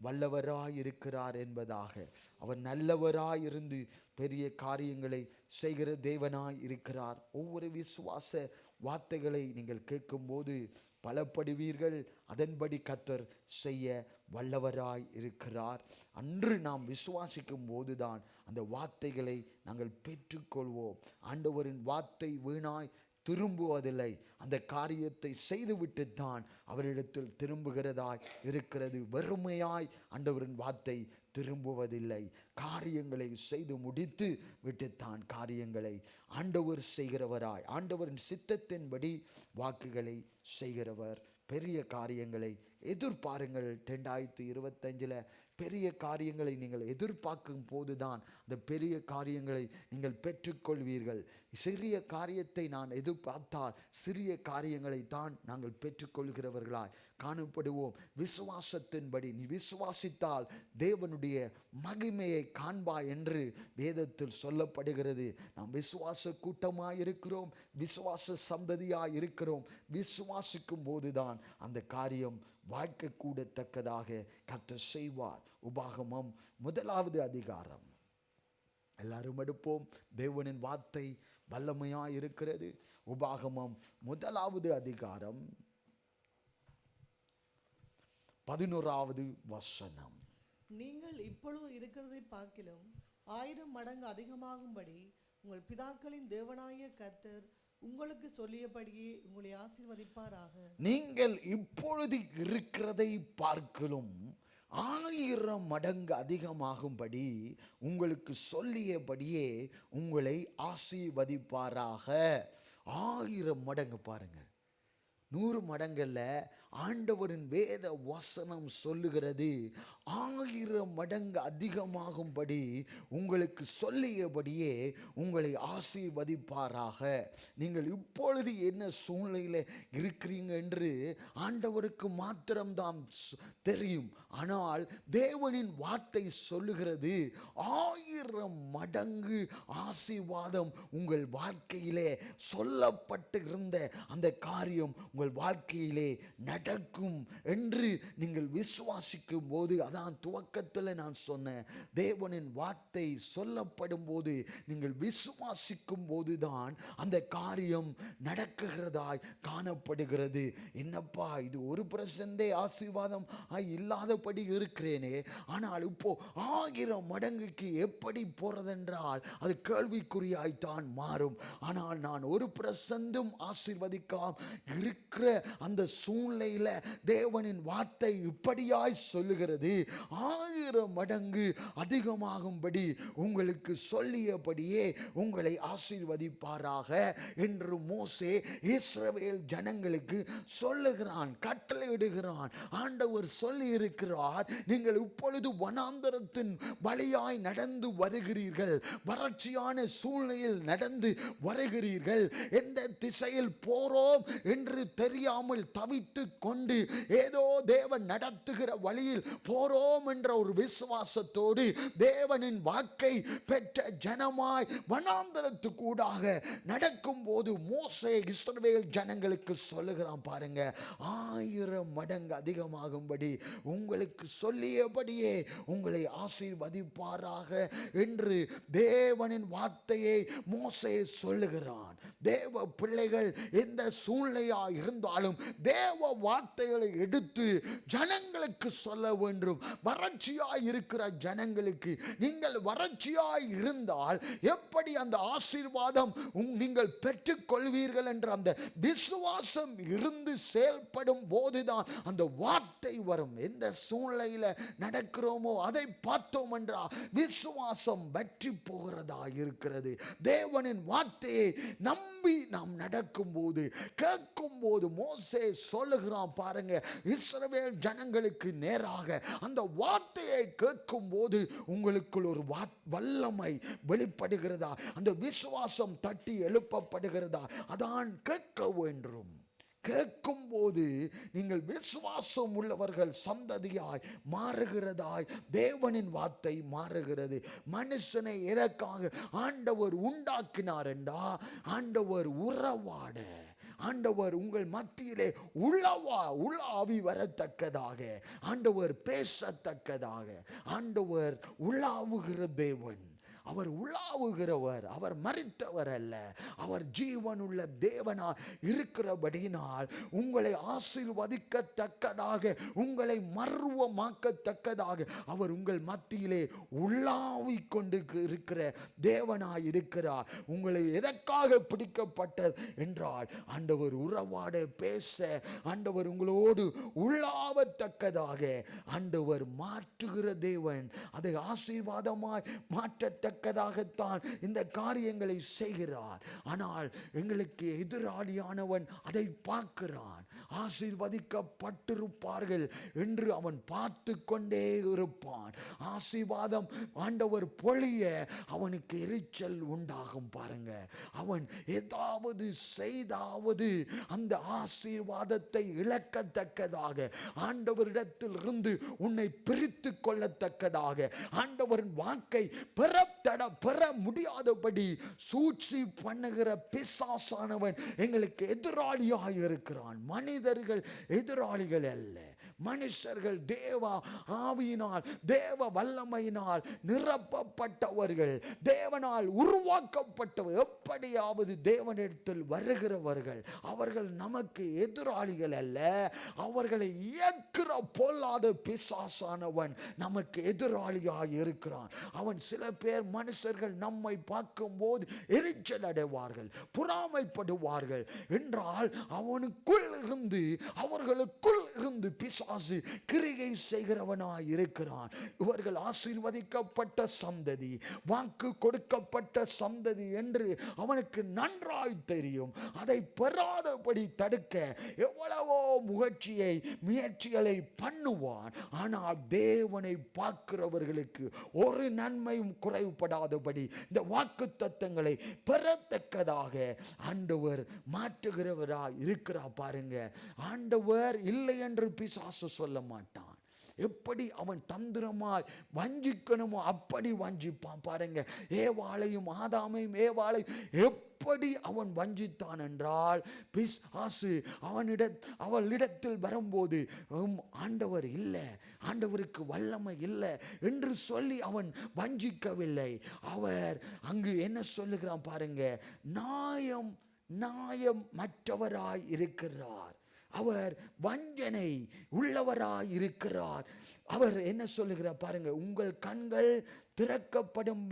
வல்லவராய் இருக்கிறார் என்பதாக. அவர் நல்லவராய் இருந்து பெரிய காரியங்களை செய்கிற தேவனாய் இருக்கிறார். ஒவ்வொரு விசுவாச வார்த்தைகளை நீங்கள் கேட்கும்போது பலப்படுவீர்கள். அதன்படி கர்த்தர் செய்ய வல்லவராய் இருக்கிறார். அன்று நாம் விசுவாசிக்கும் போதுதான் அந்த வார்த்தைகளை நாங்கள் பெற்றுக்கொள்வோம். ஆண்டவரின் வார்த்தை வீணாய் திரும்புவதில்லை. அந்த காரியத்தை செய்துவிட்டு தான் அவரிடத்தில் திரும்புகிறதாய் இருக்கிறது. வெறுமையாய் ஆண்டவரின் வார்த்தை திரும்புவதில்லை. காரியங்களை செய்து முடித்து விட்டுத்தான் காரியங்களை ஆண்டவர் செய்கிறவராய், ஆண்டவரின் சித்தத்தின்படி வாக்குகளை செய்கிறவர். பெரிய காரியங்களை எதிர்பாருங்கள். 2025 பெரிய காரியங்களை நீங்கள் எதிர்பார்க்கும் போதுதான் அந்த பெரிய காரியங்களை நீங்கள் பெற்றுக்கொள்வீர்கள். சிறிய காரியத்தை நான் எதிர்பார்த்தால் சிறிய காரியங்களை தான் நாங்கள் பெற்றுக்கொள்கிறவர்களாய் காணப்படுவோம். விசுவாசத்தின்படி நீ விசுவாசித்தால் தேவனுடைய மகிமையை காண்பாய் என்று வேதத்தில் சொல்லப்படுகிறது. நாம் விசுவாச கூட்டமாய் இருக்கிறோம், விசுவாச சந்ததியாய் இருக்கிறோம். விசுவாசிக்கும் போதுதான் அந்த காரியம் வாய்க்க கூடத்தக்கதாக கர்த்தர் செய்வார். உபாகமம் 1 அதிகாரம் எல்லாரும் எடுப்போம். தேவனின் வார்த்தை வல்லமையாய் இருக்கிறது. உபாகமம் 1 அதிகாரம் 11 வசனம். நீங்கள் இப்பொழுது இருக்கிறதை பார்க்கிலும் 1000 மடங்கு அதிகமாகும்படி உங்கள் பிதாக்களின் தேவனாகிய கர்த்தர் உங்களுக்கு சொல்லியபடியே உங்களை ஆசீர்வதிப்பாராக. நீங்கள் இப்பொழுது இருக்கிறதை பார்க்கிலும் 1000 மடங்கு அதிகமாகும்படி உங்களுக்கு சொல்லியபடியே உங்களை ஆசீர்வதிப்பாராக. 1000 மடங்கு பாருங்க, 100 மடங்கல்ல. ஆண்டவரின் வேத வசனம் சொல்லுகிறது 1000 மடங்கு அதிகமாகும்படி உங்களுக்கு சொல்லியபடியே உங்களை ஆசீர்வதிப்பாராக. நீங்கள் இப்பொழுது என்ன சூழ்நிலையில் இருக்கிறீங்க என்று ஆண்டவருக்கு மாத்திரம்தான் தெரியும். ஆனால் தேவனின் வார்த்தை சொல்லுகிறது 1000 மடங்கு ஆசீர்வாதம் உங்கள் வாழ்க்கையிலே சொல்லப்பட்டு இருந்த அந்த காரியம் உங்கள் வாழ்க்கையிலே நடக்கும் என்று நீங்கள் விசுவாசிக்கும் போது, அதான் துவக்கத்தில் நான் சொன்னேன், தேவனின் வார்த்தை சொல்லப்படும் போது நீங்கள் விசுவாசிக்கும் போதுதான் அந்த காரியம் நடக்குகிறதாய் காணப்படுகிறது. என்னப்பா இது 1% ஆசீர்வாதம் இல்லாதபடி இருக்கிறேனே, ஆனால் இப்போ 1000 மடங்குக்கு எப்படி போறதென்றால் அது கேள்விக்குறியாய்த்தான் மாறும். ஆனால் நான் 1% ஆசீர்வதிக்காம இருக்கிற அந்த சூழ்நிலை சூழ்நிலையில தேவனின் வார்த்தை இப்படியாய் சொல்லுகிறது, 1000 மடங்கு அதிகமாகும்படி உங்களுக்கு சொல்லியபடியே உங்களை ஆசீர்வதிப்பாராக என்று மோசே இஸ்ரவேல் ஜனங்களுக்கு சொல்லுகிறான், கட்டளையிடுகிறான். ஆண்டவர் சொல்லி இருக்கிறார், நீங்கள் இப்பொழுது வனாந்தரத்தின் வழியாய் நடந்து வருகிறீர்கள், வறட்சியான சூழ்நிலையில் நடந்து வருகிறீர்கள், எந்த திசையில் போறோம் என்று தெரியாமல் தவித்து கொண்டு ஏதோ தேவன் நடத்துகிற வழியில் போறோம் என்ற ஒரு விசுவாசத்தோடு தேவனின் வாக்கை பெற்ற ஜனமாய் வனாந்தரத்துக்கூடாக நடக்கும் போது மோசே இஸ்ரவேல் ஜனங்களுக்கு சொல்லுகிறான், பாருங்க, 1000 மடங்கு அதிகமாகும்படி உங்களுக்கு சொல்லியபடியே உங்களை ஆசீர்வதிப்பாராக என்று தேவனின் வார்த்தையை மோசே சொல்லுகிறான். தேவ பிள்ளைகள் எந்த சூழ்நிலையா இருந்தாலும் தேவ வார்த்தைகளை எடுத்து ஜனங்களுக்கு சொல்ல வேண்டும். வறட்சியாய் இருக்கிற ஜனங்களுக்கு, நீங்கள் வறட்சியாய் இருந்தால் எப்படி அந்த ஆசீர்வாதம் நீங்கள் பெற்றுக்கொள்வீர்கள் என்ற அந்த விசுவாசம் இருந்து செயல்படும் போதுதான் அந்த வார்த்தை வரும். எந்த சூழ்நிலையில நடக்கிறோமோ அதை பார்த்தோம் என்றால் விசுவாசம் வெற்றி போகிறதா இருக்கிறது. தேவனின் வார்த்தையை நம்பி நாம் நடக்கும் போது, கேட்கும் போது மோசே சொல்லுகிறான், பாருங்க, இஸ்ரவேல் ஜனங்களுக்கு நேராக அந்த வார்த்தையை கேட்கும் போது உங்களுக்குள் ஒரு வல்லமை வெளிப்படுகிறதா, அந்த விசுவாசம் தட்டி எழுப்பப்படுகிறதா, அதான் கேட்க வேண்டும். கேட்கும் போது நீங்கள் விசுவாசம் உள்ளவர்கள் சந்ததியாய் மாறுகிறதாய் தேவனின் வார்த்தை மாறுகிறது. மனுஷனை எதற்காக ஆண்டவர் உண்டாக்கினார் என்றா, ஆண்டவர் உறவாட, ஆண்டவர் உங்கள் மத்தியிலே உலாவி வரத்தக்கதாக, ஆண்டவர் பேசத்தக்கதாக. ஆண்டவர் உலாவுகிற தேவன், அவர் உலாவுகிறவர், அவர் மரித்தவர் அல்ல, அவர் ஜீவனுள்ள தேவனாய் இருக்கிறபடியினால் உங்களை ஆசீர்வதிக்கத்தக்கதாக, உங்களை மர்வமாக்கத்தக்கதாக அவர் உங்கள் மத்தியிலே உலாவிக் கொண்டு இருக்கிற தேவனாய் இருக்கிறார். உங்களை எதற்காக பிடிக்கப்பட்டது என்றால், ஆண்டவர் உறவாட, பேச, ஆண்டவர் உங்களோடு உலாவத்தக்கதாக ஆண்டவர் மாற்றுகிற தேவன். அதை ஆசீர்வாதமாய் மாற்றத்தக்க இந்த காரியங்களை செய்கிறார். ஆனால் எங்களுக்கு எதிராளியானவன் அதை பார்க்கிறான். ஆசீர்வதிக்கப்பட்டிருப்பார்கள் என்று அவன் பார்த்து கொண்டே இருப்பான். ஆசீர்வாதம் ஆண்டவர் பொழிய அவனுக்கு எரிச்சல் உண்டாகும். பாருங்க, அவன் ஏதாவது செய்தாவது அந்த ஆசீர்வாதத்தை இழக்கத்தக்கதாக, ஆண்டவரிடத்தில் இருந்து உன்னை பிரித்து கொள்ளத்தக்கதாக, ஆண்டவரின் வாக்கை பெற முடியாதபடி சூழ்ச்சி பண்ணுகிற பிசாசானவன் எங்களுக்கு எதிராளியாக இருக்கிறான். மனிதர்கள் எதிராளிகள் அல்ல, மனுஷர்கள் தேவ ஆவியினால், தேவ வல்லமையினால் நிரப்பப்பட்டவர்கள், தேவனால் உருவாக்கப்பட்டவர்கள், எப்படியாவது தேவனிடத்தில் வருகிறவர்கள். அவர்கள் நமக்கு எதிராளிகள் அல்ல, அவர்களை இயக்குற பொல்லாத பிசாசானவன் நமக்கு எதிராளியாக இருக்கிறான். அவன் சில பேர் மனுஷர்கள் நம்மை பார்க்கும் போது எரிச்சல் அடைவார்கள், பொறாமைப்படுவார்கள் என்றால் அவனுக்குள் இருந்து, அவர்களுக்குள் இருந்து பிசாசு கிரியை செய்கிறவனாய் இருக்கிறான். இவர்கள் ஆசீர்வதிக்கப்பட்ட சந்ததி, வாக்கு கொடுக்கப்பட்ட சந்ததி என்று அவனுக்கு நன்றாய் தெரியும். அதை பெறாதபடி தடுக்க எவ்வளவோ முயற்சிகளை பண்ணுவான். ஆனால் தேவனை பார்க்கிறவர்களுக்கு ஒரு நன்மையும் குறைவுபடாதபடி இந்த வாக்குத்தத்தங்களை பெறத்தக்கதாக ஆண்டவர் மாற்றுகிறவராய் இருக்கிறார். பாருங்க, ஆண்டவர் இல்லை என்று பிசாசு சொல்ல மாட்டான். எப்படி அவன் தந்திரமாய் வஞ்சிக்கணுமோ அப்படி வஞ்சிப்பான். பாருங்க, ஏவாளையும் ஆதாமையும் எப்படி அவன் வஞ்சித்தான் என்றால், பிசாசு அவளிடத்தில் வரும்போது ஆண்டவர் இல்லை, ஆண்டவருக்கு வல்லமை இல்லை என்று சொல்லி அவன் வஞ்சிக்கவில்லை. அவர் அங்கு என்ன சொல்லுகிறான் பாருங்க, நியாயம் மற்றவராய் இருக்கிறார். அவர் வஞ்சனை உள்ளவராய் இருக்கிறார். அவர் என்ன சொல்லுகிறார் பாருங்க, உங்கள் கண்கள் திறக்கப்படும்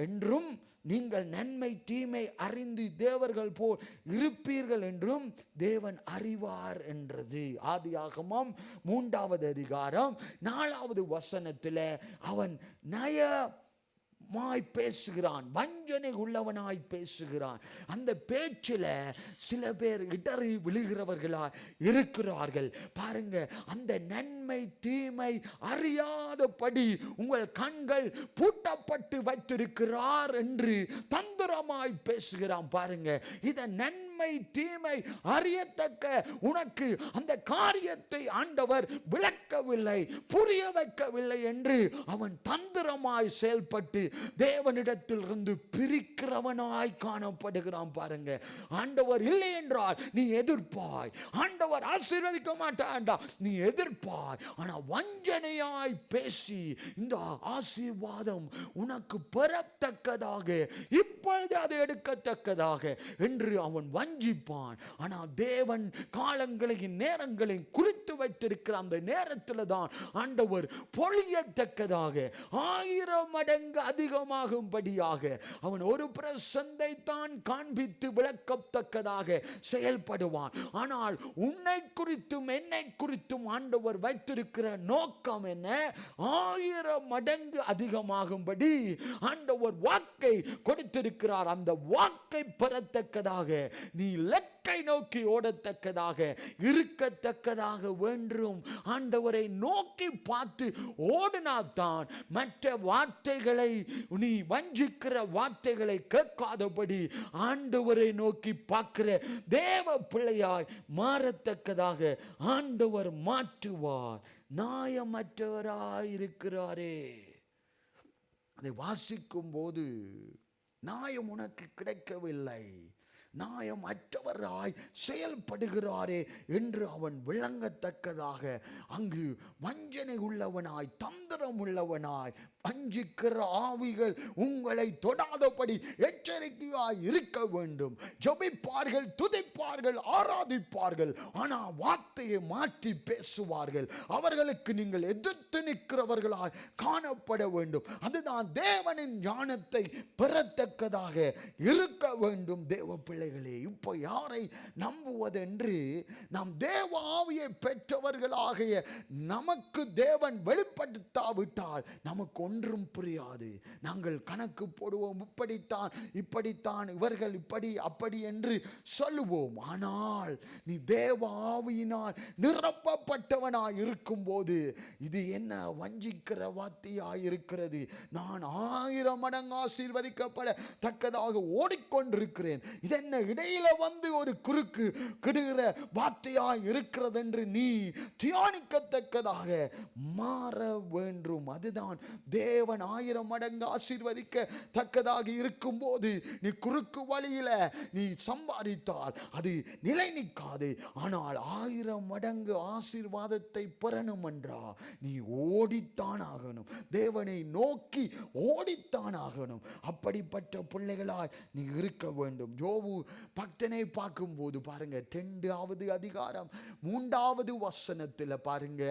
என்றும் நீங்கள் நன்மை தீமை அறிந்து தேவர்கள் போல் இருப்பீர்கள் என்றும் தேவன் அறிவார் என்றது. ஆதியாகமம் 3வது அதிகாரம் 4வது வசனத்தில் அவன் பேசுகிறான், வஞ்சனை உள்ளவனாய் பேசுகிறான். அந்த பேச்சில் சில பேர் இடறி விழுகிறவர்களாய் இருக்கிறார்கள். பாருங்க, அந்த நன்மை தீமை அறியாதபடி உங்கள் கண்கள் பூட்டப்பட்டு வைத்திருக்கிறார் என்று தந்திரமாய் பேசுகிறான். பாருங்க, இத நன்மை தீமை அறியத்தக்க உனக்கு அந்த காரியத்தை ஆண்டவர் விளக்கவில்லை, புரிய வைக்கவில்லை என்று அவன் தந்திரமாய் செயல்பட்டு தேவனிடத்தில் இருந்து பிரிக்கிறவனாய் காணப்படுகிறான். பாருங்க, ஆண்டவர் இல்லை என்றால் நீ எதிர்ப்பாய், ஆண்டவர் ஆசீர்வதிக்க மாட்டான்டா நீ எதிர்ப்பாய். ஆனா வஞ்சனையாய் பேசி இந்த ஆசீர்வாதம் உனக்கு பெறத்தக்கதாக, இப்பொழுது அதை எடுக்கத்தக்கதாக என்று அவன் வஞ்சிப்பான். ஆனால் தேவன் காலங்களையும் நேரங்களையும் குறித்து வைத்திருக்கிற அந்த நேரத்தில் தான் ஆண்டவர் பொழியத்தக்கதாக 1000 மடங்கு அதிகமாகும்படியாக அவன் ஒரு பிரசந்தை தான் காண்பித்து விளக்கத்தக்கதாக செயல்படுவான். ஆனால் உன்னை குறித்தும் என்னை குறித்தும் ஆண்டவர் வைத்திருக்கிற நோக்கம் என்ன? 1000 மடங்கு அதிகமாகும்படி ஆண்டவர் வாக்கை கொடுத்திருக்கிறார். அந்த வாக்கை பெறத்தக்கதாக நீ இலக்கை நோக்கி ஓடத்தக்கதாக இருக்கத்தக்கதாக வேண்டும். ஆண்டவரை நோக்கி பார்த்து ஓடினால்தான் மற்ற வார்த்தைகளை, நீ வஞ்சிக்கிற வார்த்தைகளை கேட்காதபடி ஆண்டவரை நோக்கி பார்க்கிற தேவ பிள்ளையாய் மாறத்தக்கதாக ஆண்டவர் மாற்றுவார். நியாயமற்றவராய் இருக்கிறாரே, அதை வாசிக்கும் போது நியாயம் உனக்கு கிடைக்கவில்லை, நியாயம் அற்றவராய் செயல்படுகிறாரே என்று அவன் விளங்கத்தக்கதாக அங்கு வஞ்சனை உள்ளவனாய் தந்திரம் உள்ளவனாய் வஞ்சிக்கிற ஆவிகள் உங்களை தொடாதபடி எச்சரிக்கையாய் இருக்க வேண்டும். ஜெபிப்பார்கள், துதிப்பார்கள், ஆராதிப்பார்கள், ஆனால் வார்த்தையை மாற்றி பேசுவார்கள். அவர்களுக்கு நீங்கள் எதிர்த்து நிற்கிறவர்களாய் காணப்பட வேண்டும். அதுதான் தேவனின் ஞானத்தை பெறத்தக்கதாக இருக்க வேண்டும். தேவ பிள்ளைகளே, இப்போ யாரை நம்புவதென்று நாம் தேவ ஆவியை பெற்றவர்களாகிய நமக்கு தேவன் வெளிப்படுத்தாவிட்டால் நமக்கு ஒன்றும் புரியாது. நாங்கள் கணக்கு போடுவோம், இப்படித்தான் இவர்கள் இப்படி அப்படி என்று சொல்லுவோம். ஆனால் நீ தேவ ஆவியினால் நிரப்பப்பட்டவனாய் இருக்கும் போது இது என்ன வஞ்சிக்கிற வார்த்தையாய் இருக்கிறது, நான் 1000 மடங்கு ஆசீர்வதிக்கப்படத்தக்கதாக ஓடிக்கொண்டிருக்கிறேன், இதென்ன இடையில வந்து ஒரு குறுக்கு கிடுகிற வார்த்தையாய் இருக்கிறது என்று நீ தியானிக்கத்தக்கதாக மாற வேண்டும். அதுதான் தேவன் 1000 மடங்கு ஆசீர்வதிக்க தக்கதாக இருக்கும் போது நீ குறுக்கு வழியில நீ சம்பாதித்தால் அது நிலை நிற்காது. ஆனால் 1000 மடங்கு ஆசீர்வாதத்தை பெறணும் என்றா நீ ஓடித்தான் ஆகணும், தேவனை நோக்கி ஓடித்தான் ஆகணும். அப்படிப்பட்ட பிள்ளைகளாய் நீ இருக்க வேண்டும். யோபு பக்தனை பார்க்கும் போது பாருங்க, 2வது அதிகாரம் 3வது வசனத்தில் பாருங்க,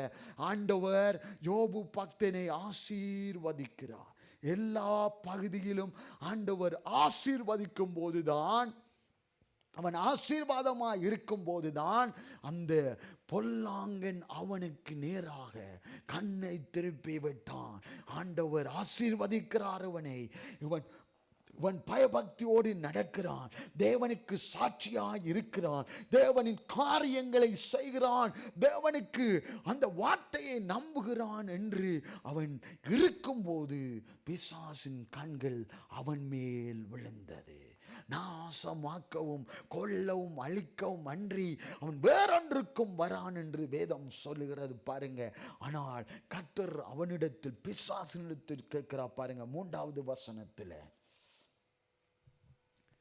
ஆண்டவர் யோபு பக்தனை ஆசீர்வதிக்கிறார். எல்லா பகுதியிலும் ஆண்டவர் ஆசீர்வதிக்கும் போதுதான், அவன் ஆசீர்வாதமாய் இருக்கும் போதுதான் அந்த பொல்லாங்கன் அவனுக்கு நேராக கண்ணை திருப்பி விட்டான். ஆண்டவர் ஆசீர்வதிக்கிறார் அவனை. இவன் பயபக்தியோடு நடக்கிறான், தேவனுக்கு சாட்சியாய் இருக்கிறான், தேவனின் காரியங்களை செய்கிறான், தேவனுக்கு அந்த வார்த்தையை நம்புகிறான் என்று அவன் இருக்கும்போது பிசாசின் கண்கள் அவன் மேல் விழுந்தது. நாசமாக்கவும் கொல்லவும் அழிக்கவும் அன்றி அவன் வேறொன்றுக்கும் வரான் என்று வேதம் சொல்லுகிறது பாருங்க. ஆனால் கர்த்தர் அவனிடத்தில், பிசாசினிடத்தில் கேட்கிறார் பாருங்க, 3வது வசனத்தில்.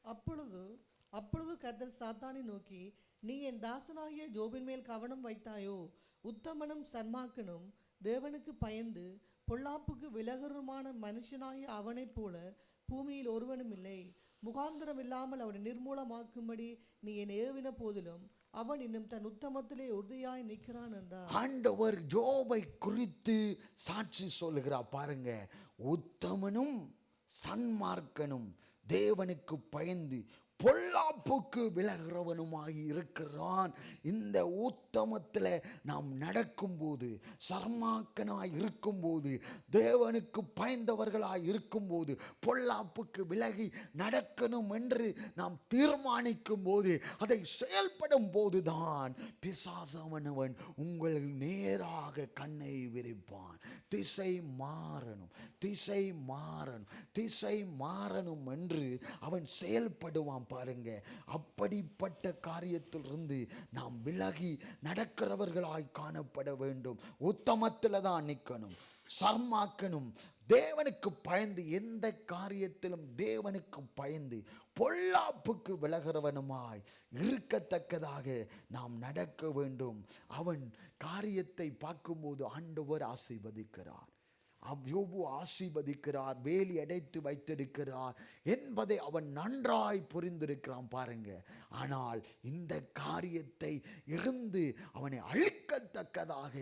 அப்பொழுது கர்த்தர் சாத்தானை நோக்கி, நீ என் தாசனாகிய யோபின் மேல் கவனம் வைத்தாயோ? உத்தமனும் சன்மார்க்கனும் தேவனுக்கு பயந்து பொல்லாப்புக்கு விலகருமான மனுஷனாகிய அவனைப் போல பூமியில் ஒருவனும் இல்லை. முகாந்திரம் இல்லாமல் அவனை நிர்மூலமாக்கும்படி நீ என்னை ஏவின போதிலும் அவன் இன்னும் தன் உத்தமத்திலே உறுதியாய் நிற்கிறான் என்றார். ஆண்டவர் யோபை குறித்து சாட்சி சொல்லுகிறார் பாருங்க. உத்தமனும் சன்மார்க்கனும் தேவனுக்கு பயந்து பொல்லாப்புக்கு விலகிறவனுமாகி இருக்கிறான். இந்த உத்தமத்தில் நாம் நடக்கும்போது, சர்மாக்கனாய் இருக்கும்போது, தேவனுக்கு பயந்தவர்களாய் இருக்கும்போது, பொல்லாப்புக்கு விலகி நடக்கணும் என்று நாம் தீர்மானிக்கும் போது, அதை செயல்படும் போதுதான் பிசாசவனவன் உங்கள் நேராக கண்ணை விரிப்பான். திசை மாறணும், திசை மாறணும், திசை மாறணும் என்று அவன் செயல்படுவான். பாருங்க, அப்படிப்பட்ட காரியத்திலிருந்து நாம் விலகி நடக்கிறவர்களாய் காணப்பட வேண்டும். உத்தமத்தில் தான் நிற்கணும், சர்மாக்கணும், தேவனுக்கு பயந்து, எந்த காரியத்திலும் தேவனுக்கு பயந்து பொல்லாப்புக்கு விலகிறவனுமாய் இருக்கத்தக்கதாக நாம் நடக்க வேண்டும். அவன் காரியத்தை பார்க்கும்போது ஆண்டவர் ஆசீர்வதிக்கிறார், யோபு ஆசீர்வதிக்கிறார், வேலி அடைத்து வைத்திருக்கிறார் என்பதை அவன் நன்றாய் புரிந்திருக்கிறான் பாருங்க. ஆனால் இந்த காரியத்தை இருந்து அவனை அழிக்கத்தக்கதாக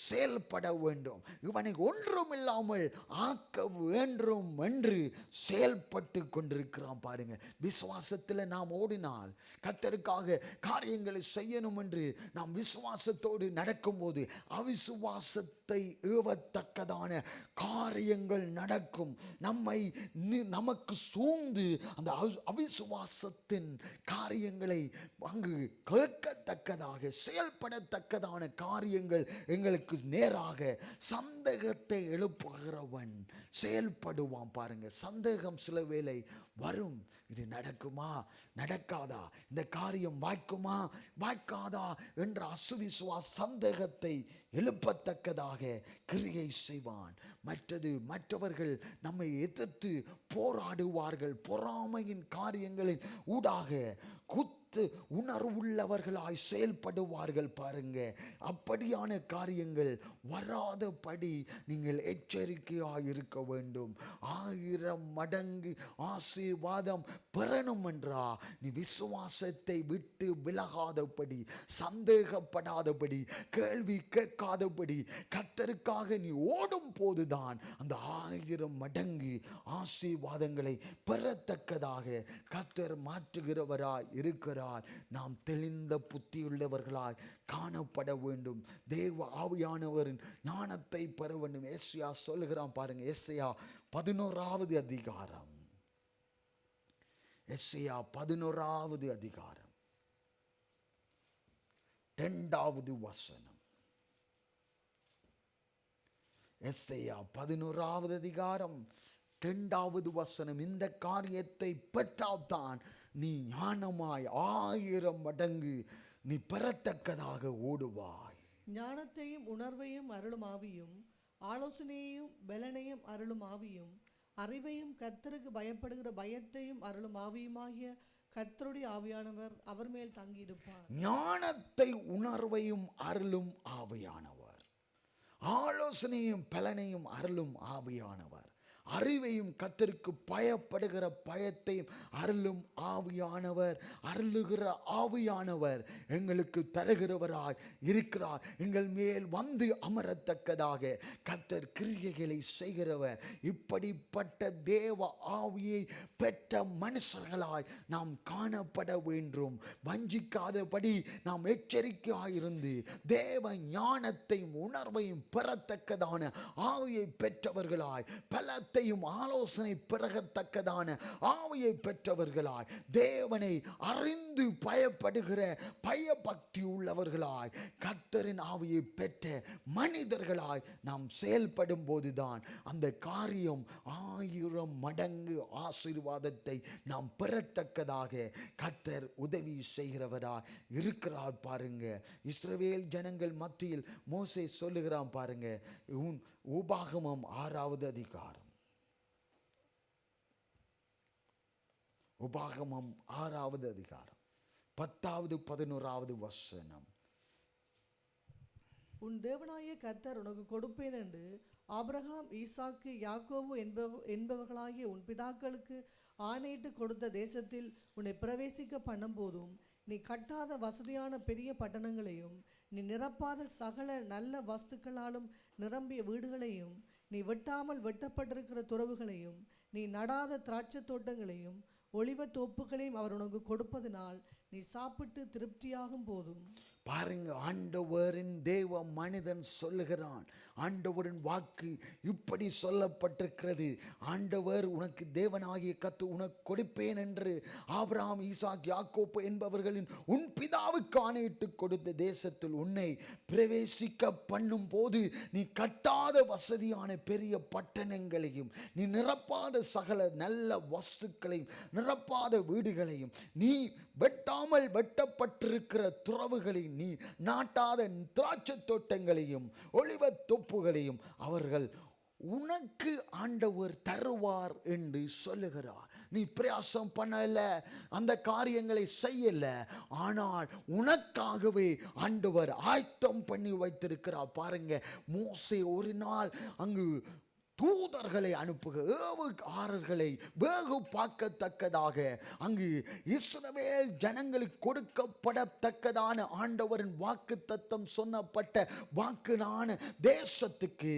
செயல்பட வேண்டும், இவனை ஒன்றுமில்லாமல் ஆக்க வேண்டும் என்று செயல்பட்டு கொண்டிருக்கிறான் பாருங்க. விசுவாசத்தில் நாம் ஓடினால், கர்த்தருக்காக காரியங்களை செய்யணும் என்று நாம் விசுவாசத்தோடு நடக்கும்போது அவிசுவாசத்தை ஏவத்தக்கதான காரியங்கள் நடக்கும். நமக்கு சூழ்ந்து அந்த அவிசுவாசத்தின் காரியங்களை அங்கு கேட்கத்தக்கதாக செயல்படத்தக்கதான காரியங்கள் எங்களுக்கு நேராக சந்தேகத்தை எழுப்புகிறவன் செயல்படுவான் பாருங்க. சந்தேகம் சில வேளை வரும், இது நடக்குமா நடக்காதா, இந்த காரியம் வாய்க்குமா வாய்க்காதா என்ற அசுவிசுவாச சந்தேகத்தை எழுப்பத்தக்கதாக கிரியை செய்வான். மற்றவர்கள் நம்மை எதிர்த்து போராடுவார்கள். பொறாமையின் காரியங்களின் ஊடாக உணர்வுள்ளவர்களாய் செயல்படுவார்கள் பாருங்க. அப்படியான காரியங்கள் வராதபடி நீங்கள் எச்சரிக்கையாய் இருக்க வேண்டும். 1000 மடங்கு ஆசீர்வாதம் பெறணும் என்றா நீ விசுவாசத்தை விட்டு விலகாதபடி, சந்தேகப்படாதபடி, கேள்வி கேட்காதபடி, கர்த்தருக்காக நீ ஓடும் போதுதான் அந்த 1000 மடங்கு ஆசீர்வாதங்களை பெறத்தக்கதாக கர்த்தர் மாற்றுகிறவராய் இருக்கிறார். நாம் தெளிந்த புத்தியுள்ளவர்களாய் காணப்பட வேண்டும். தேவ ஆவியானவரின் ஞானத்தை பெற வேண்டும். ஏசாயா சொல்லுகிறான் பாருங்க. ஏசாயா 11வது அதிகாரம், ஏசாயா 11வது அதிகாரம் 2வது வசனம். ஏசாயா 11வது அதிகாரம் 2வது வசனம். இந்த காரியத்தை பெற்றால்தான் நீ ஞானமாய் 1000 மடங்கு நீ பெறத்தக்கதாக ஓடுவாய். ஞானத்தையும் உணர்வையும் அருளும் ஆவியும், ஆலோசனையையும் பலனையும் அருளும் ஆவியும், அறிவையும் கர்த்தருக்கு பயப்படுகிற பயத்தையும் அருளும் ஆவியுமாகிய கர்த்தருடைய ஆவியானவர் அவர் மேல் தங்கியிருப்பார். ஞானத்தை உணர்வையும் அருளும் ஆவியானவர், ஆலோசனையும் பலனையும் அருளும் ஆவியானவர், அறிவையும் கர்த்தருக்கு பயப்படுகிற பயத்தையும் அருளும் ஆவியானவர். அருளுகிற ஆவியானவர் எங்களுக்கு தருகிறவராய் இருக்கிறார். எங்கள் மேல் வந்து அமரத்தக்கதாக கர்த்தர் கிரியைகளை செய்கிறவர். இப்படிப்பட்ட தேவ ஆவியை பெற்ற மனுஷர்களாய் நாம் காணப்பட வேண்டும். வஞ்சிக்காதபடி நாம் எச்சரிக்கையாயிருந்து தேவ ஞானத்தையும் உணர்வையும் பெறத்தக்கதான ஆவியை பெற்றவர்களாய், பலத்தை ஆலோசனை பெறத்தக்கதான ஆவியை பெற்றவர்களாய், தேவனை அறிந்து பயப்படுகிற பயபக்தி உள்ளவர்களாய், கர்த்தரின் ஆவியை பெற்ற மனிதர்களாய் நாம் செயல்படும் போதுதான் அந்த காரியம் 1000 மடங்கு ஆசீர்வாதத்தை நாம் பெறத்தக்கதாக கர்த்தர் உதவி செய்கிறவராய் இருக்கிறார் பாருங்க. இஸ்ரவேல் ஜனங்கள் மத்தியில் மோசே சொல்லுகிறான் பாருங்க. உபாகமம் 6வது அதிகாரம், உபாகமம் 6வது அதிகாரம் 10வது 11வது வசனம். உன் தேவனாகிய கர்த்தர் உனக்கு கொடுப்பேன் என்று ஆபிரகாம், ஈசாக்கு, யாக்கோபு என்பவர்களாகிய உன் பிதாக்களுக்கு ஆணையிட்டு கொடுத்த தேசத்தில் உன்னை பிரவேசிக்க பண்ணும்போதும் நீ கட்டாத வசதியான பெரிய பட்டணங்களையும் நீ நிரப்பாத சகல நல்ல வஸ்துக்களாலும் நிரம்பிய வீடுகளையும் நீ வெட்டாமல் வெட்டப்பட்டிருக்கிற துறவுகளையும் நீ நடாத திராட்சை தோட்டங்களையும் ஒலிவ தோப்புகளையும் அவர் உனக்கு கொடுப்பதனால் நீ சாப்பிட்டு திருப்தியாகும் போதும். பாருங்க, ஆண்டவரின் தேவ மனிதன் சொல்லுகிறான். ஆண்டவரின் வாக்கு இப்படி சொல்லப்பட்டிருக்கிறது. ஆண்டவர் உனக்கு தேவனாகிய கர்த்தர் உனக்கு கொடுப்பேன் என்று ஆபிரகாம், ஈசாக், யாக்கோப்பு என்பவர்களின் உன் பிதாவுக்கு ஆணையிட்டு கொடுத்த தேசத்தில் உன்னை பிரவேசிக்க பண்ணும் போது நீ கட்டாத வசதியான பெரிய பட்டணங்களையும் நீ நிரப்பாத சகல நல்ல வஸ்துக்களையும் நிரப்பாத வீடுகளையும் நீ வெட்டாமல் வெட்டப்பட்டிருக்கிற துறவுகளையும் நீ நாட்டாத திராட்சை தோட்டங்களையும் ஒலிவ தொப்புகளையும் அவர்கள் உனக்கு ஆண்டவர் தருவார் என்று சொல்லுகிறார். நீ பிரயாசம் பண்ணல, அந்த காரியங்களை செய்யல, ஆனால் உனக்காகவே ஆண்டவர் ஆயத்தம் பண்ணி வைத்திருக்கிறார். பாருங்க, மோசே ஒரு நாள் அங்கு தூதர்களை அனுப்புக, ஏவுகாரர்களை வேகு பார்க்கத்தக்கதாக அங்கு இஸ்ரவேல் ஜனங்களுக்கு கொடுக்கப்படத்தக்கதான ஆண்டவரின் வாக்கு தத்தம் சொன்னப்பட்ட வாக்குனான தேசத்துக்கு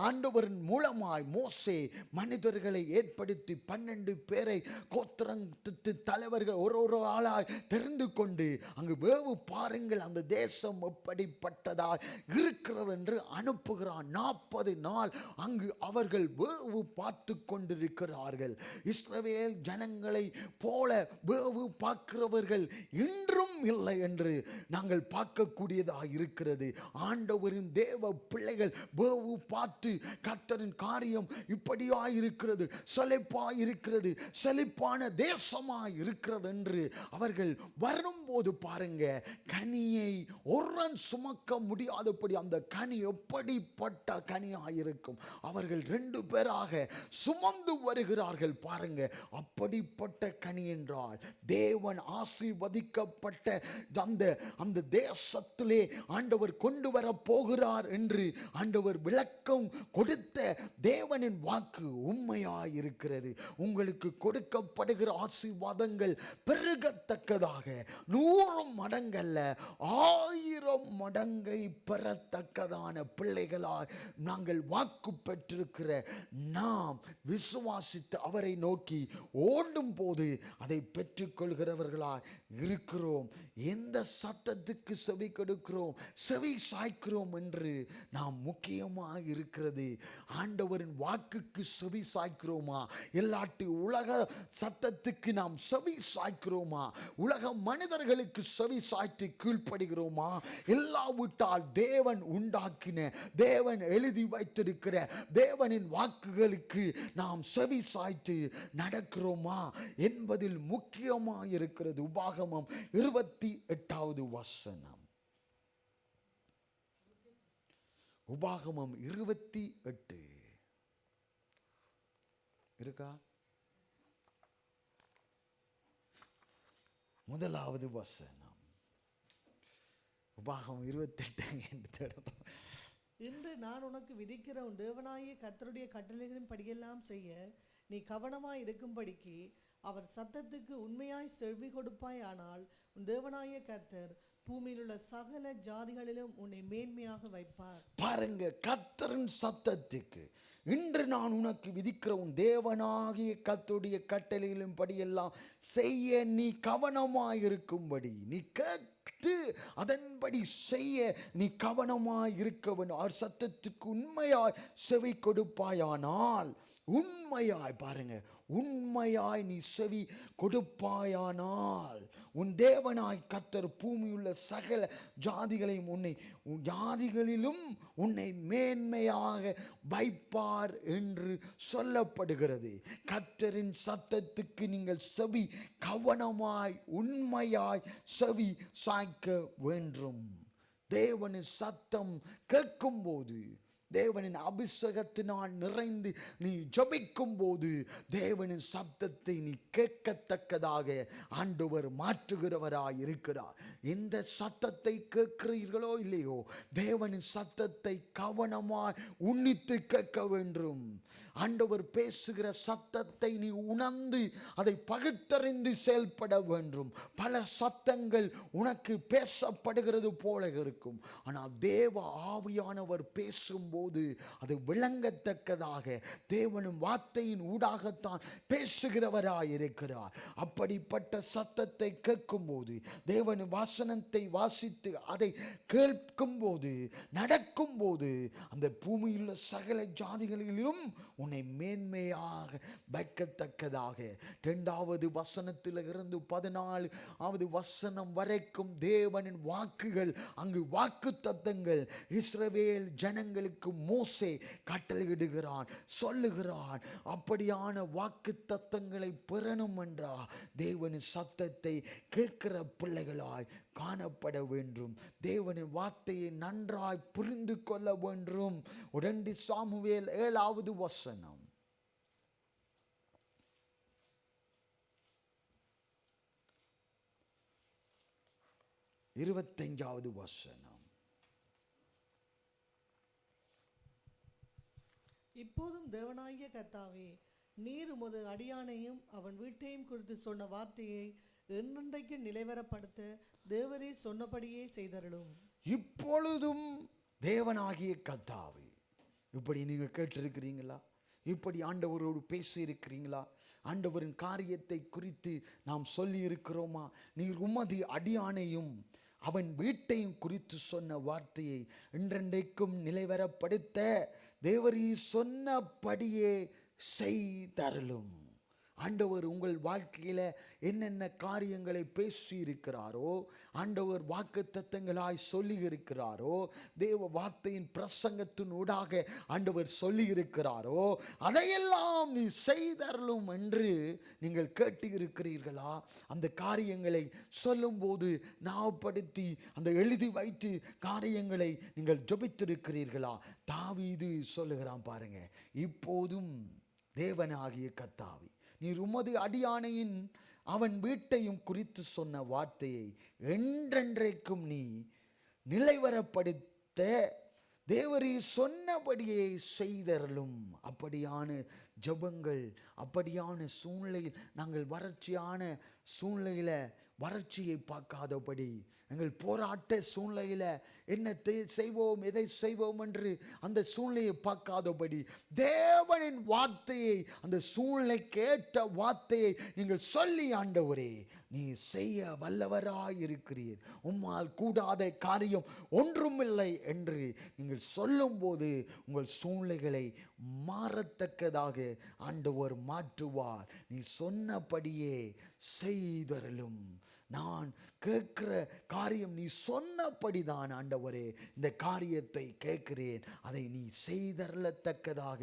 ஆண்டவரின் மூலமாய் மோசே மனிதர்களை ஏற்படுத்தி 12 பேரை கோத்திரத்து தலைவர்கள் ஒரு ஆளாய் தெரிந்து கொண்டு அங்கு வேவு பாருங்கள் அந்த தேசம் எப்படிப்பட்டதாய் இருக்கிறது என்று அனுப்புகிறான். 40 நாள் அங்கு அவர்கள் வேவு பார்த்து கொண்டிருக்கிறார்கள். இஸ்ரவேல் ஜனங்களை போல வேவு பார்க்கிறவர்கள் இன்றும் இல்லை என்று நாங்கள் பார்க்கக்கூடியதாக இருக்கிறது. ஆண்டவரின் தேவ பிள்ளைகள் வேவு பார்த்து கர்த்தரின் காரியம் இப்படியாய் இருக்கிறது, செழிப்பாய் இருக்கிறது, செழிப்பான தேசமாய் இருக்கிறது என்று அவர்கள் வரும்போது பாருங்க, கனியை ஒருவன் சுமக்க முடியாதபடி அந்த கனி எப்படிப்பட்ட கனியாயிருக்கும். அவர்கள் 2 பேராக சுமந்து வருகிறார்கள். பாருங்க, அப்படிப்பட்ட கனி என்றால் தேவன் ஆசீர்வதிக்கப்பட்ட அந்த தேசத்திலே ஆண்டவர் கொண்டு வர போகிறார் என்று ஆண்டவர் விளக்கம் கொடுத்த தேவனின் வாக்கு உண்மையாயிருக்கிறது. உங்களுக்கு கொடுக்கப்படுகிற ஆசீர்வாதங்கள் பெருகத்தக்கதாக 100 மடங்கல்ல 1000 மடங்கை பெறத்தக்கதான பிள்ளைகளாய் நாங்கள் வாக்கு பெற்றிருக்கிற நாம் விசுவாசித்து அவரை நோக்கி ஓடும் போது அதை பெற்றுக்கொள்கிறவர்களாய் இருக்கிறோம். எந்த சத்தத்துக்கு செவி கொடுக்கிறோம், செவி சாய்க்கிறோம் என்று நாம் முக்கியமாக இருக்கிறது. ஆண்டவரின் வாக்குக்கு செவி சாய்க்கிறோமா, இல்லாட்டி உலக சத்தத்துக்கு நாம் செவி சாய்க்கிறோமா, உலக மனிதர்களுக்கு செவி சாய்த்து கீழ்ப்படுகிறோமா? இல்லாவிட்டால் தேவன் உண்டாக்கின, தேவன் எழுதி வைத்திருக்கிற தேவனின் வாக்குகளுக்கு நாம் செவி சாய்த்து நடக்கிறோமா என்பதில் முக்கியமாக இருக்கிறது. உபாகமம் 28வது வசனம். உபாகமம் 28 இருக்கா? முதலாவது வசனம். உபாகமம் 28 என்று தேடணும். இன்று நான் உனக்கு விதிக்கிற உன் தேவனாகிய கர்த்தருடைய கட்டளைகளின் படியெல்லாம் செய்ய நீ கவனமாய் இருக்கும்படிக்கு அவர் சத்தத்துக்கு உண்மையாய் செவி கொடுப்பாய். ஆனால் உன் தேவனாகிய கர்த்தர் பூமியில் உள்ள சகல ஜாதிகளிலும் உன்னை மேன்மையாக வைப்பார். பாருங்க, கர்த்தரின் சத்தத்துக்கு இன்று நான் உனக்கு விதிக்கிற உன் தேவனாகிய கர்த்தருடைய கட்டளைகளின் படியெல்லாம் செய்ய நீ கவனமாயிருக்கும்படி, நீ அதன்படி செய்ய நீ கவனமாய் இருக்க வேண்டும். அவர் சத்தத்துக்கு உண்மையாய் செவி கொடுப்பாயானால், உண்மையாய் பாருங்க, உண்மையாய் நீ செவி கொடுப்பாயானால் உன் தேவனாய் கர்த்தர் பூமியுள்ள சகல ஜாதிகளையும் ஜாதிகளிலும் உன்னை மேன்மையாக வைப்பார் என்று சொல்லப்படுகிறது. கர்த்தரின் சத்தத்துக்கு நீங்கள் செவி கவனமாய் உண்மையாய் செவி சாய்க்க வேண்டும். தேவனின் சத்தம் கேட்கும்போது தேவனின் அபிஷேகத்தினால் நிறைந்து நீ ஜெபிக்கும் போது தேவனின் சத்தத்தை நீ கேட்கத்தக்கதாக ஆண்டவர் மாற்றுகிறவராய் இருக்கிறார். இந்த சத்தத்தை கேட்கிறீர்களோ இல்லையோ, தேவனின் சத்தத்தை கவனமாய் உன்னித்து கேட்க வேண்டும். ஆண்டவர் பேசுகிற சத்தத்தை நீ உணர்ந்து அதை பகுத்தறிந்து செயல்பட வேண்டும். பல சத்தங்கள் உனக்கு பேசப்படுகிறது போல இருக்கும், ஆனால் தேவ ஆவியானவர் பேசும்போது அது விளங்கத்தக்கதாக தேவனும் வார்த்தையின் ஊடாகத்தான் பேசுகிறவராய் இருக்கிறார். அப்படிப்பட்ட சத்தத்தை கேட்கும் போது, தேவனின் வசனத்தை வாசித்து அதை கேட்கும் போது, நடக்கும் போது, அந்த பூமியில் சகல ஜாதிகளிலும் உன்னை மேன்மையாக வைக்கத்தக்கதாக 2வது வசனத்தில் இருந்து 14வது வசனம் வரைக்கும் தேவனின் வாக்குகள், அங்கு வாக்கு தத்தங்கள் இஸ்ரவேல் ஜனங்களுக்கு மோசே கட்டளையிடுகிறான், சொல்லுகிறான். அப்படியான வாக்கு தத்தங்களை பெறணும் என்றால் தேவனின் சத்தத்தை கேட்கிற பிள்ளைகளாய் காணப்பட வேண்டும். தேவனின் வார்த்தையை நன்றாய் புரிந்து கொள்ள வேண்டும். 2 சாமுவேல் 7வது வசனம், 25வது வசனம். இப்போதும் தேவனாகிய கர்த்தாவே, நீர் உமது அடியானையும் அவன் வீட்டையும் குறித்து சொன்ன வார்த்தையை என்னென்றைக்கு நிலைவரப்படுத்த தேவரே சொன்னபடியே செய்தருளும். இப்பொழுதும் தேவனாகிய கர்த்தாவே, இப்படி நீங்க கேட்டிருக்கிறீங்களா? இப்படி ஆண்டவரோடு பேசி இருக்கிறீங்களா? ஆண்டவரின் காரியத்தை குறித்து நாம் சொல்லி இருக்கிறோமா? நீர் உமது அடியானையும் அவன் வீட்டையும் குறித்து சொன்ன வார்த்தையை என்றென்றைக்கும் நிலைவரப்படுத்த தேவரீ சொன்னபடியே செய்தருளும். ஆண்டவர் உங்கள் வாழ்க்கையில என்னென்ன காரியங்களை பேசி இருக்கிறாரோ, ஆண்டவர் வாக்கு தத்தங்களாய் சொல்லி இருக்கிறாரோ, தேவ வார்த்தையின் பிரசங்கத்தின் ஊடாக ஆண்டவர் சொல்லி இருக்கிறாரோ, அதையெல்லாம் நீ செய்தருளும் என்று நீங்கள் கேட்டு இருக்கிறீர்களா? அந்த காரியங்களை சொல்லும் போது ஞாபகப்படுத்தி அந்த எழுதி வைத்து காரியங்களை நீங்கள் ஜெபித்திருக்கிறீர்களா? தாவீது சொல்லுகிறான் பாருங்க, இப்போதும் தேவனாகிய கர்த்தாவே, நீர் உமது அடியானையின் அவன் வீட்டையும் குறித்து சொன்ன வார்த்தையை என்றென்றைக்கும் நீ நிலைவரப்படுத்த தேவரீ சொன்னபடியே செய்தருளும். அப்படியான ஜெபங்கள், அப்படியான சூழ்நிலையில் நாங்கள் வறட்சியான சூழ்நிலையில் வறட்சியை பார்க்காதபடி, எங்கள் போராட்ட சூழ்நிலையில் என்ன செய்வோம் எதை செய்வோம் என்று அந்த சூழ்நிலையை பார்க்காதபடி தேவனின் வார்த்தையை, அந்த சூழ்நிலைக்கு ஏற்ற வார்த்தையை நீங்கள் சொல்லி, ஆண்டவரே நீ செய்ய வல்லவராய் இருக்கிறீர், உம்மால் கூடாத காரியம் ஒன்றுமில்லை என்று நீங்கள் சொல்லும்போது உங்கள் சூழ்நிலைகளை மாறத்தக்கதாக ஆண்டவர் மாற்றுவார். நீ சொன்னபடியே செய்தருளும். நான் கேட்கிற காரியம் நீ சொன்னபடிதான் ஆண்டவரே, இந்த காரியத்தை கேட்கிறேன், அதை நீ செய்தரலத்தக்கதாக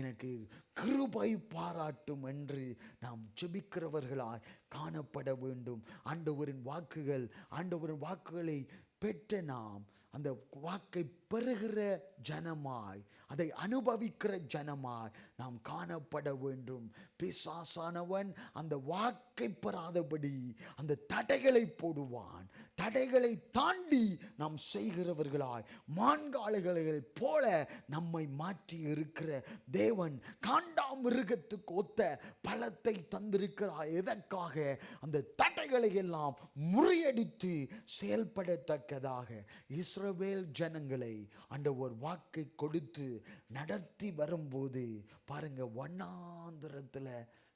எனக்கு கிருபை பாராட்டும் என்று நாம் ஜெபிக்கிறவர்களாய் காணப்பட வேண்டும். ஆண்டவரின் வாக்குகளை பெற்ற நாம் அந்த வாக்கை பெறுகிற ஜனமாய், அதை அனுபவிக்கிற ஜனமாய் நாம் காணப்பட வேண்டும். பிசாசானவன் அந்த வாக்கை பெறாதபடி அந்த தடைகளை போடுவான். தடைகளை தாண்டி நாம் செய்கிறவர்களாய் மான்காளைகளை போல நம்மை மாற்றி இருக்கிற தேவன் காண்டாமிருகத்துக்கு ஒத்த பலத்தை தந்திருக்கிறார். எதற்காக? அந்த தடைகளை எல்லாம் முறியடித்து செயல்படத்தக்கதாக இஸ்ரவேல் ஜனங்களை ஆண்டவர் வாக்கை கொடுத்து நடத்தி வரும்போது பாருங்க, வண்ணாந்திரத்தில்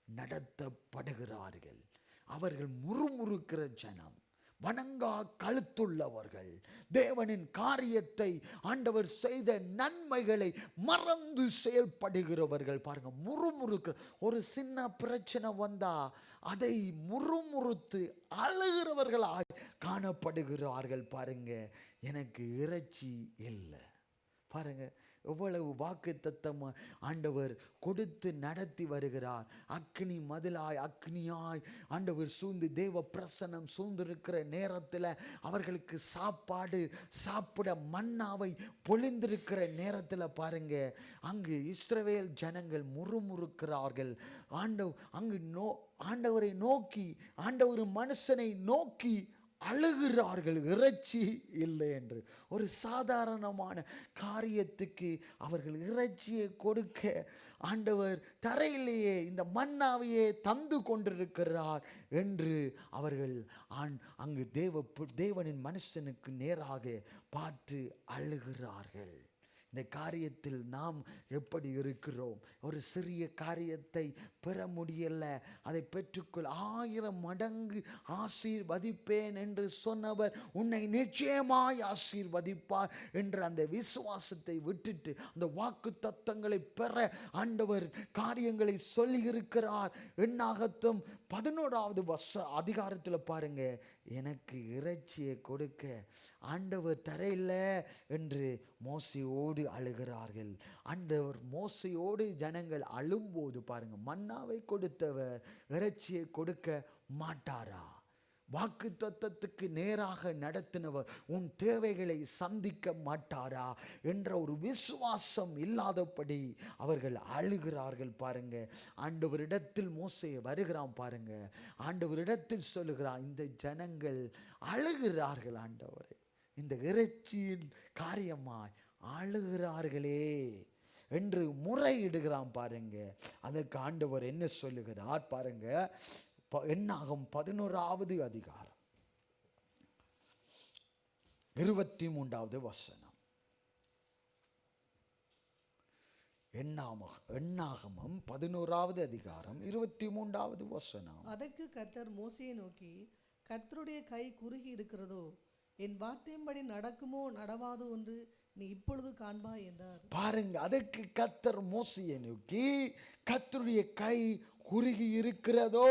நடத்தப்படுகிறார்கள். அவர்கள் முறுமுறுக்கிற ஜனம், வணங்கா கழுத்துள்ளவர்கள், தேவனின் காரியத்தை ஆண்டவர் செய்த நன்மைகளை மறந்து செயல்படுகிறவர்கள். பாருங்க, முறுமுறுக்கிற ஒரு சின்ன பிரச்சனை வந்தா அதை முறுமுறுத்து அழுகிறவர்களாய் காணப்படுகிறார்கள். பாருங்க, எனக்கு இறைச்சி இல்லை. பாருங்க, எவ்வளவு வாக்கு தத்தம் ஆண்டவர் கொடுத்து நடத்தி வருகிறார். அக்னி மதிலாய் அக்னியாய் ஆண்டவர் சூழ்ந்து தேவ பிரசன்னம் சூழ்ந்திருக்கிற நேரத்தில் அவர்களுக்கு சாப்பாடு சாப்பிட மன்னாவை பொழிந்திருக்கிற நேரத்தில் பாருங்க, அங்கு இஸ்ரவேல் ஜனங்கள் முறுமுறுக்கிறார்கள். ஆண்டவரை நோக்கி, ஆண்டவர் மனுஷனை நோக்கி அழுகிறார்கள், இறைச்சி இல்லை என்று. ஒரு சாதாரணமான காரியத்துக்கு அவர்கள் இறைச்சியை கொடுக்க ஆண்டவர் தரையிலேயே இந்த மன்னாவையே தந்து கொண்டிருக்கிறார் என்று அவர்கள் அங்கு தேவனின் மனுஷனுக்கு நேராக பார்த்து அழுகிறார்கள். இந்த காரியத்தில் நாம் எப்படி இருக்கிறோம்? ஒரு சிறிய காரியத்தை பெற முடியல, அதை பெற்றுக்கொள் 1000 மடங்கு ஆசீர்வதிப்பேன் என்று சொன்னவர் உன்னை நிச்சயமாய் ஆசீர்வதிப்பார் என்ற அந்த விசுவாசத்தை விட்டுட்டு அந்த வாக்கு தத்தங்களை பெற ஆண்டவர் காரியங்களை சொல்லி இருக்கிறார். என்னாகத்தும் 11வது அதிகாரத்தில் பாருங்க, எனக்கு இறைச்சியை கொடுக்க ஆண்டவர் தரையில்ல என்று மோசையோடு அழுகிறார்கள். ஆண்டவர் மோசையோடு ஜனங்கள் அழும்போது பாருங்க, மன்னாவை கொடுத்தவர் இறைச்சியை கொடுக்க மாட்டாரா? வாக்கு தத்தத்துக்கு நேராக நடத்தினவர் உன் தேவைகளை சந்திக்க மாட்டாரா என்ற ஒரு விசுவாசம் இல்லாதபடி அவர்கள் அழுகிறார்கள். பாருங்க, ஆண்டவரிடத்தில் மோசே வருகிறான். பாருங்க, ஆண்டவரிடத்தில் சொல்லுகிறான், இந்த ஜனங்கள் அழுகிறார்கள் ஆண்டவரே, இந்த இறைச்சியின் காரியமாய் அழுகிறார்களே என்று முறையிடுகிறான். பாருங்க, அதற்கு ஆண்டவர் என்ன சொல்லுகிறார் பாருங்க. என்னாகும் 11வது அதிகாரம் 23வது வசனம். என்னாகமம் 11வது அதிகாரம் 23வது வசனம். அதற்கு கர்த்தர் மோசேயை நோக்கி, கர்த்தருடைய கை குறுகி இருக்கிறதோ, என் வார்த்தையின்படி நடக்குமோ நடவாதோ என்று நீ இப்பொழுது காண்பாய் என்றார். பாருங்க, அதற்கு கர்த்தர் மோசேயை நோக்கி, கர்த்தருடைய கை குறுகி இருக்கிறதோ,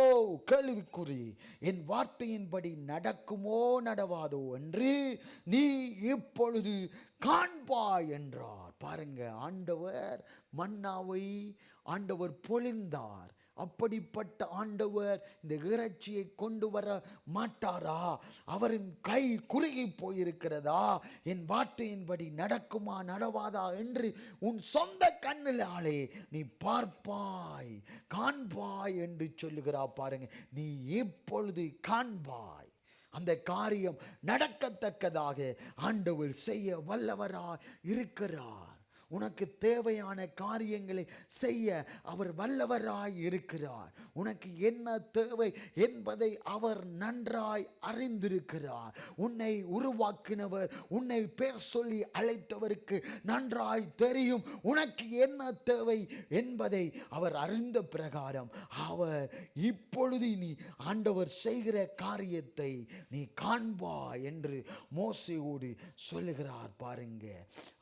கேள்விக்குறி, என் வார்த்தையின்படி நடக்குமோ நடவாதோ என்று நீ இப்பொழுது காண்பாய் என்றார். பாருங்க, ஆண்டவர் மன்னாவை ஆண்டவர் பொழிந்தார். அப்படிப்பட்ட ஆண்டவர் இந்த இறைச்சியை கொண்டு வர மாட்டாரா? அவரின் கை குறுகி போயிருக்கிறதா? என் வார்த்தையின்படி நடக்குமா நடவாதா என்று உன் சொந்த கண்ணிலாலே நீ பார்ப்பாய், காண்பாய் என்று சொல்லுகிறார். பாருங்க, நீ இப்பொழுது காண்பாய். அந்த காரியம் நடக்கத்தக்கதாக ஆண்டவர் செய்ய வல்லவராய் இருக்கிறார். உனக்கு தேவையான காரியங்களை செய்ய அவர் வல்லவராய் இருக்கிறார். உனக்கு என்ன தேவை என்பதை அவர் நன்றாய் அறிந்திருக்கிறார். உன்னை உருவாக்கினவர், உன்னை பேர் சொல்லி அழைத்தவருக்கு நன்றாய் தெரியும் உனக்கு என்ன தேவை என்பதை அவர் அறிந்த பிரகாரம் அவர் இப்பொழுது நீ ஆண்டவர் செய்கிற காரியத்தை நீ காண்பா என்று மோசேயோடு சொல்லுகிறார். பாருங்க,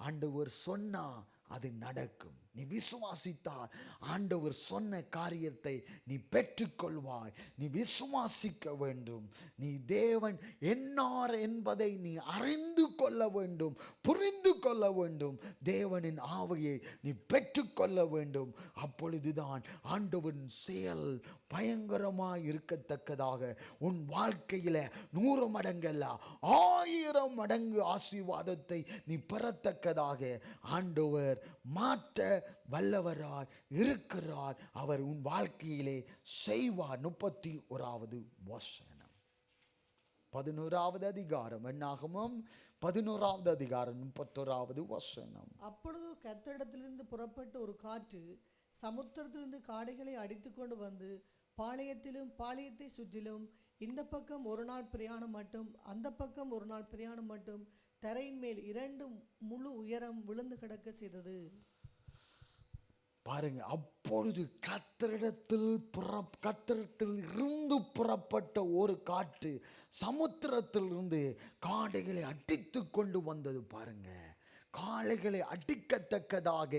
ஆண்டவர் சொன்னா அது நடக்கும். நீ விசுவாசித்தால் ஆண்டவர் சொன்ன காரியத்தை நீ பெற்றுக்கொள்வாய். நீ விசுவாசிக்க வேண்டும். நீ தேவன் என்னார் என்பதை நீ அறிந்து கொள்ள வேண்டும், புரிந்து கொள்ள வேண்டும். தேவனின் ஆவியை நீ பெற்றுக்கொள்ள வேண்டும். அப்பொழுதுதான் ஆண்டவரின் செயல் பயங்கரமாய் இருக்கத்தக்கதாக உன் வாழ்க்கையில 100 மடங்கல்ல 1000 மடங்கு ஆசீர்வாதத்தை நீ பெறத்தக்கதாக ஆண்டவர் மாற்ற வல்லவராய் இருக்கிறார். அவர் உன் வாழ்க்கையிலே செய்வார். 31வது வசனம், 11வது அதிகாரம், என்னாகமம் 11வது அதிகாரம் 31வது வசனம். அப்பொழுது கர்த்தரிடத்திலிருந்து புறப்பட்ட ஒரு காற்று சமுத்திரத்திலிருந்து காடைகளை அடித்துக்கொண்டு வந்து பாளையத்திலும் பாளையத்தை சுற்றிலும் இந்த பக்கம் ஒரு நாள் பிரயாணம் மட்டும் அந்த பக்கம் ஒரு நாள் பிரயாணம் மட்டும் தரையின் மேல் 2 முழு உயரம் விழுந்து கிடக்க செய்தது. பாருங்க, அப்பொழுது கர்த்தரிடத்தில் இருந்து புறப்பட்ட ஒரு காற்று சமுத்திரத்தில் இருந்து காடைகளை அடித்து கொண்டு வந்தது. பாருங்க, காளைகளை அடிக்கத்தக்கதாக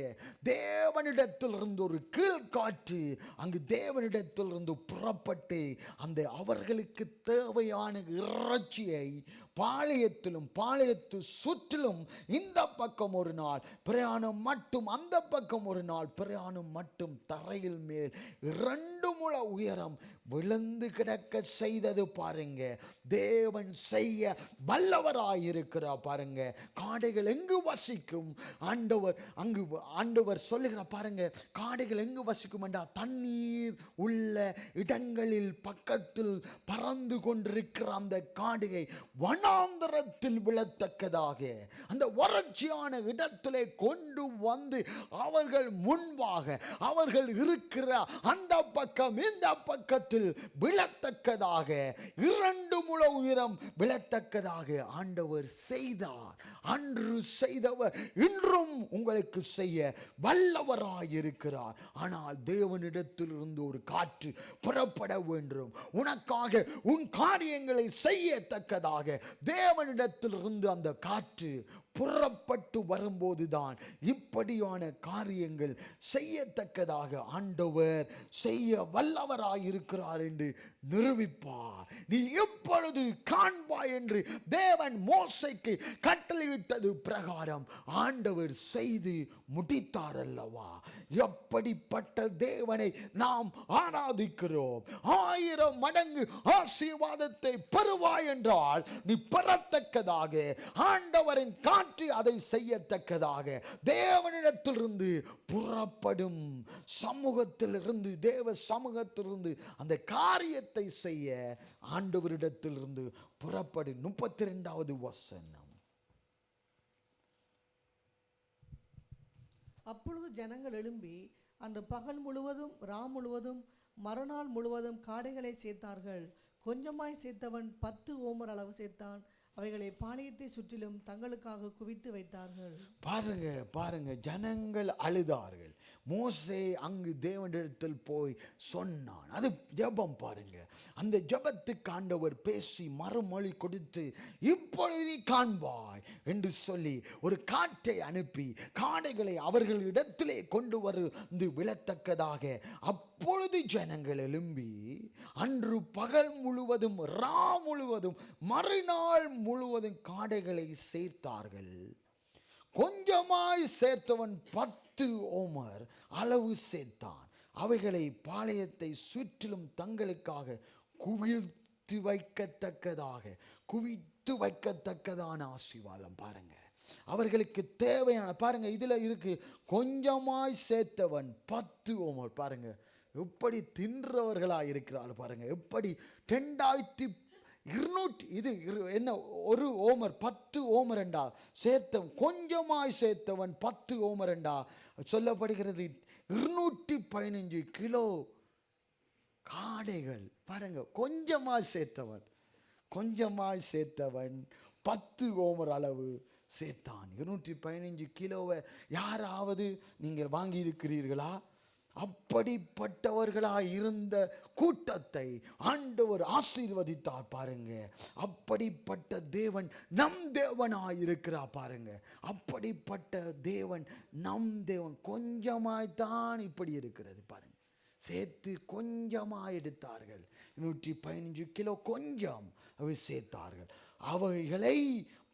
தேவனிடத்திலிருந்து ஒரு கீழ்காற்று அங்கு தேவனிடத்திலிருந்து புறப்பட்டு அந்த அவர்களுக்கு தேவையான இறைச்சியை பாளையத்திலும் பாளையத்து சுற்றிலும் இந்த பக்கம் ஒரு நாள் பிரயாணம் மட்டும் அந்த பக்கம் ஒரு நாள் பிரயாணம் மட்டும் தரையில் மேல் 2 முழ உயரம் விழுந்து கிடக்க செய்தது பாருங்க. தேவன் செய்ய வல்லவராயிருக்கிறார் பாருங்க. காடைகள் எங்கு வசிக்கும்? ஆண்டவர் சொல்லுகிறார் பாருங்க. காடைகள் எங்கு வசிக்கும் என்றால் தண்ணீர் உள்ள இடங்களில் பக்கத்தில் பறந்து கொண்டிருக்கிற அந்த காடையை வனாந்தரத்தில் விழத்தக்கதாக அந்த வறட்சியான இடத்திலே கொண்டு வந்து அவர்கள் முன்பாக அவர்கள் இருக்கிற அந்த பக்கம் இந்த பக்கத்தில் விழத்தக்கதாக 2 முழ உயரம் விழத்தக்கதாக ஆண்டவர் செய்தார். அன்று செய்தவர் இன்றும் உங்களுக்கு செய்ய வல்லவராயிருக்கிறார். ஆனால் தேவனிடத்திலிருந்து ஒரு காற்று புறப்பட வேண்டும். உனக்காக உன் காரியங்களை செய்யத்தக்கதாக தேவனிடத்திலிருந்து அந்த காற்று புறப்பட்டு வரும்போதுதான் இப்படியான காரியங்கள் செய்யத்தக்கதாக ஆண்டவர் செய்ய வல்லவராயிருக்கிறார் என்று நிரூபிப்பார். நீ எப்பொழுது காண்பாய் என்று தேவன் மோசேக்கு கட்டளையிட்டது பிரகாரம் ஆண்டவர் செய்து முடித்தார் அல்லவா? எப்படிப்பட்ட தேவனை நாம் ஆராதிக்கிறோம். 1000 மடங்கு ஆசீர்வாதத்தை பெறுவாய் என்றால் நீ பெறத்தக்கதாக ஆண்டவரின் காற்று அதை செய்யத்தக்கதாக தேவனிடத்திலிருந்து புறப்படும் சமூகத்திலிருந்து தேவ சமூகத்திலிருந்து அந்த காரியத்தை செய்ய ஆண்டவரிடத்திலிருந்து புறப்படும். 32வது வசனம். அப்பொழுது ஜனங்கள் எழும்பி அந்த பகல் முழுவதும் முழுவதும் மறுநாள் முழுவதும் காடைகளை சேர்த்தார்கள். கொஞ்சமாய் சேர்த்தவன் 10 ஓமர் அளவு சேர்த்தான். அவைகளை பாளையத்தை சுற்றிலும் தங்களுக்காக குவித்து வைத்தார்கள். பாருங்க ஜனங்கள் அழுதார்கள். மோசே அங்கு தேவனிடத்தில் போய் சொன்னான். அது ஜெபம் பாருங்க. அந்த ஜெபத்துக்கு ஆண்டவர் பேசி மறுமொழி கொடுத்து இப்பொழுது காண்பாய் என்று சொல்லி ஒரு காற்றை அனுப்பி காடைகளை அவர்களிடத்திலே கொண்டு வந்து விழத்தக்கதாக அப்பொழுது ஜனங்கள் எழும்பி அன்று பகல் முழுவதும் முழுவதும் மறுநாள் முழுவதும் காடைகளை சேர்த்தார்கள். கொஞ்சமாய் சேர்த்தவன் 10 ஓமர் அளவு சேர்த்தான். அவைகளை பாளையத்தை சுற்றிலும் தங்களுக்காக குவித்து வைக்கத்தக்கதான ஆசீர்வாதம் பாருங்க. அவர்களுக்கு தேவையான பாருங்க இதுல இருக்கு. கொஞ்சமாய் சேர்த்தவன் 10 ஓமர் பாருங்க. எப்படி தின்றவர்களாக இருக்கிறார்கள் பாருங்க. எப்படி 2200 இது என்ன ஒரு ஓமர் 10 ஓமர் என்றா சேர்த்தவன் கொஞ்சமாய் சேர்த்தவன் 10 ஓமர் என்றா சொல்லப்படுகிறது. 215 கிலோ காடைகள் பாருங்க. கொஞ்சமாய் சேர்த்தவன் 10 ஓமர் அளவு சேர்த்தான். 215 கிலோவை யாராவது நீங்கள் வாங்கி இருக்கிறீர்களா? அப்படிப்பட்டவர்களாய் இருந்த கூட்டத்தை ஆண்டவர் ஆசீர்வதித்தார் பாருங்க. அப்படிப்பட்ட தேவன் நம் தேவனாய் இருக்கிறார் பாருங்க. அப்படிப்பட்ட தேவன் நம் தேவன். கொஞ்சமாய்த்தான் இப்படி இருக்கிறது பாருங்க. சேர்த்து கொஞ்சமாய் எடுத்தார்கள். 115 கிலோ கொஞ்சம் அவை சேர்த்தார்கள். அவைகளை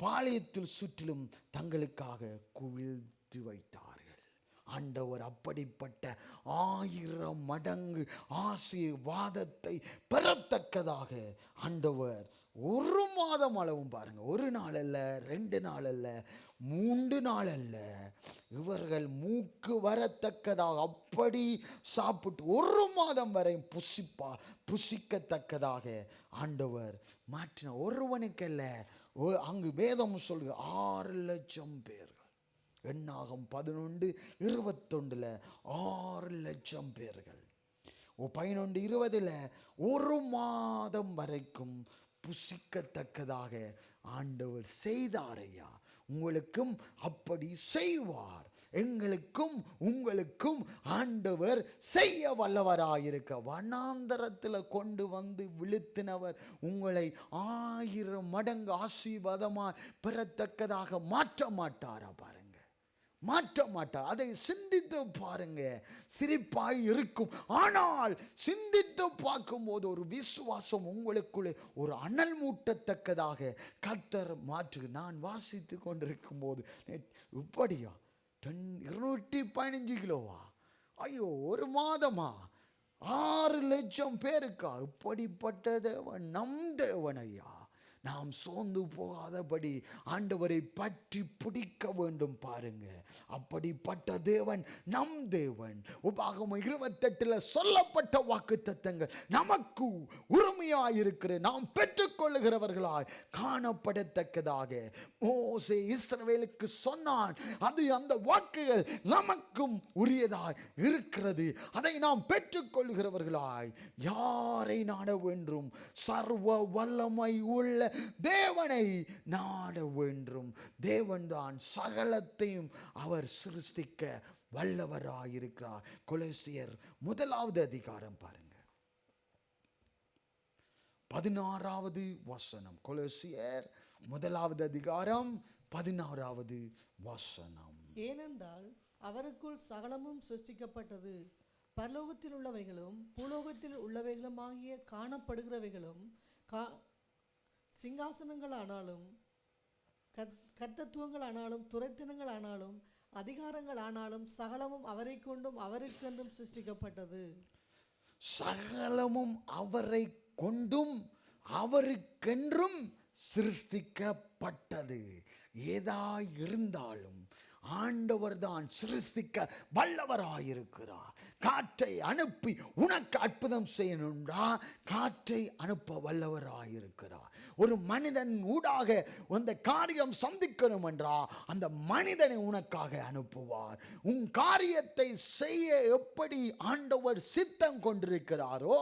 பாளையத்தில் சுற்றிலும் தங்களுக்காக குவித்து வைத்தார்கள். ஆண்டவர் அப்படிப்பட்ட 1000 மடங்கு ஆசீர்வாதத்தை பெறத்தக்கதாக ஆண்டவர் 1 மாதம் அளவும் பாருங்க. 1 நாள் அல்ல, 2 நாள் அல்ல, 3 நாள் அல்ல. இவர்கள் மூக்கு வரத்தக்கதாக அப்படி சாப்பிட்டு 1 மாதம் வரை புசிக்கத்தக்கதாக ஆண்டவர் மாற்றின. ஒருவனுக்கல்ல, அங்கு வேதம் சொல்லுங்க 6 லட்சம் பேர்கள். எண்ணாகம் 11:21 6 லட்சம் பேர்கள். 11:20 1 மாதம் வரைக்கும் புசிக்கத்தக்கதாக ஆண்டவர் செய்தாரையா. உங்களுக்கும் அப்படி செய்வார். எங்களுக்கும் உங்களுக்கும் ஆண்டவர் செய்ய வல்லவராயிருக்க. வனாந்தரத்தில் கொண்டு வந்து விழுத்தினவர் உங்களை 1000 மடங்கு ஆசீர்வாதமாய் பெறத்தக்கதாக மாற்ற மாட்டாரா பாருங்க. மாற்ற மாட்டார். அதை சிந்தித்து பாருங்க, சிரிப்பாய் இருக்கும். ஆனால் சிந்தித்து பார்க்கும்போது ஒரு விசுவாசம் உங்களுக்குள்ளே ஒரு அனல் மூட்டத்தக்கதாக கர்த்தர் மாற்று. நான் வாசித்து கொண்டிருக்கும் போது இப்படியா 215 கிலோவா, ஐயோ ஒரு மாதமா 6 லட்சம் பேருக்கா? இப்படிப்பட்ட தேவன் நம் தேவன் ஐயா. நாம் சோர்ந்து போகாதபடி ஆண்டவரை பற்றி பிடிக்க வேண்டும். பாருங்க, அப்படிப்பட்ட தேவன் நம் தேவன். உபாகமம் 28 சொல்லப்பட்ட வாக்குத்தத்தங்கள் நமக்கு உரிமையாயிருக்கிற நாம் பெற்றுக்கொள்ளுகிறவர்களாய் காணப்படத்தக்கதாக மோசே இஸ்ரவேலுக்கு சொன்னான். அது அந்த வாக்குகள் நமக்கும் உரியதாய் இருக்கிறது. அதை நாம் பெற்றுக்கொள்கிறவர்களாய் யாரை நாட வேண்டும்? சர்வ வல்லமை உள்ள தேவனை நாட வேண்டும். தேவன்தான் சகலத்தையும் அவர் சிருஷ்டிக்க வல்லவராயிருக்கிறார். கொலோசியர் 1 அதிகாரம் பாருங்க, 16வது வசனம். கொலோசியர் 1 அதிகாரம் 16வது வசனம். ஏனென்றால் அவருக்குள் சகலமும் சிருஷ்டிக்கப்பட்டது, பரலோகத்தில் உள்ளவைகளும் பூலோகத்தில் உள்ளவைகளுமாகிய காணப்படுகிறவைகளும் சிங்காசனங்களானாலும் கர்த்தத்துவங்களானாலும் துரைத்தனங்களானாலும் அதிகாரங்களானாலும் சகலமும் அவரை கொண்டும் அவருக்கென்றும் சிருஷ்டிக்கப்பட்டது. சகலமும் அவரை கொண்டும் அவருக்கென்றும் சிருஷ்டிக்கப்பட்டது. ஏதாய் இருந்தாலும் ஆண்டவர் தான் சிருஷ்டிக்க வல்லவராயிருக்கிறார். காற்றை அனுப்பி உனக்கு அற்புதம் செய்யணும்டா, காற்றை அனுப்ப வல்லவராயிருக்கிறார். ஒரு மனிதன் ஊடாக அந்த காரியம் சந்திக்கணும் என்றா அந்த மனிதனை உனக்காக அனுப்புவார். உன் காரியத்தை செய்ய எப்படி ஆண்டவர் சித்தம் கொண்டிருக்கிறாரோ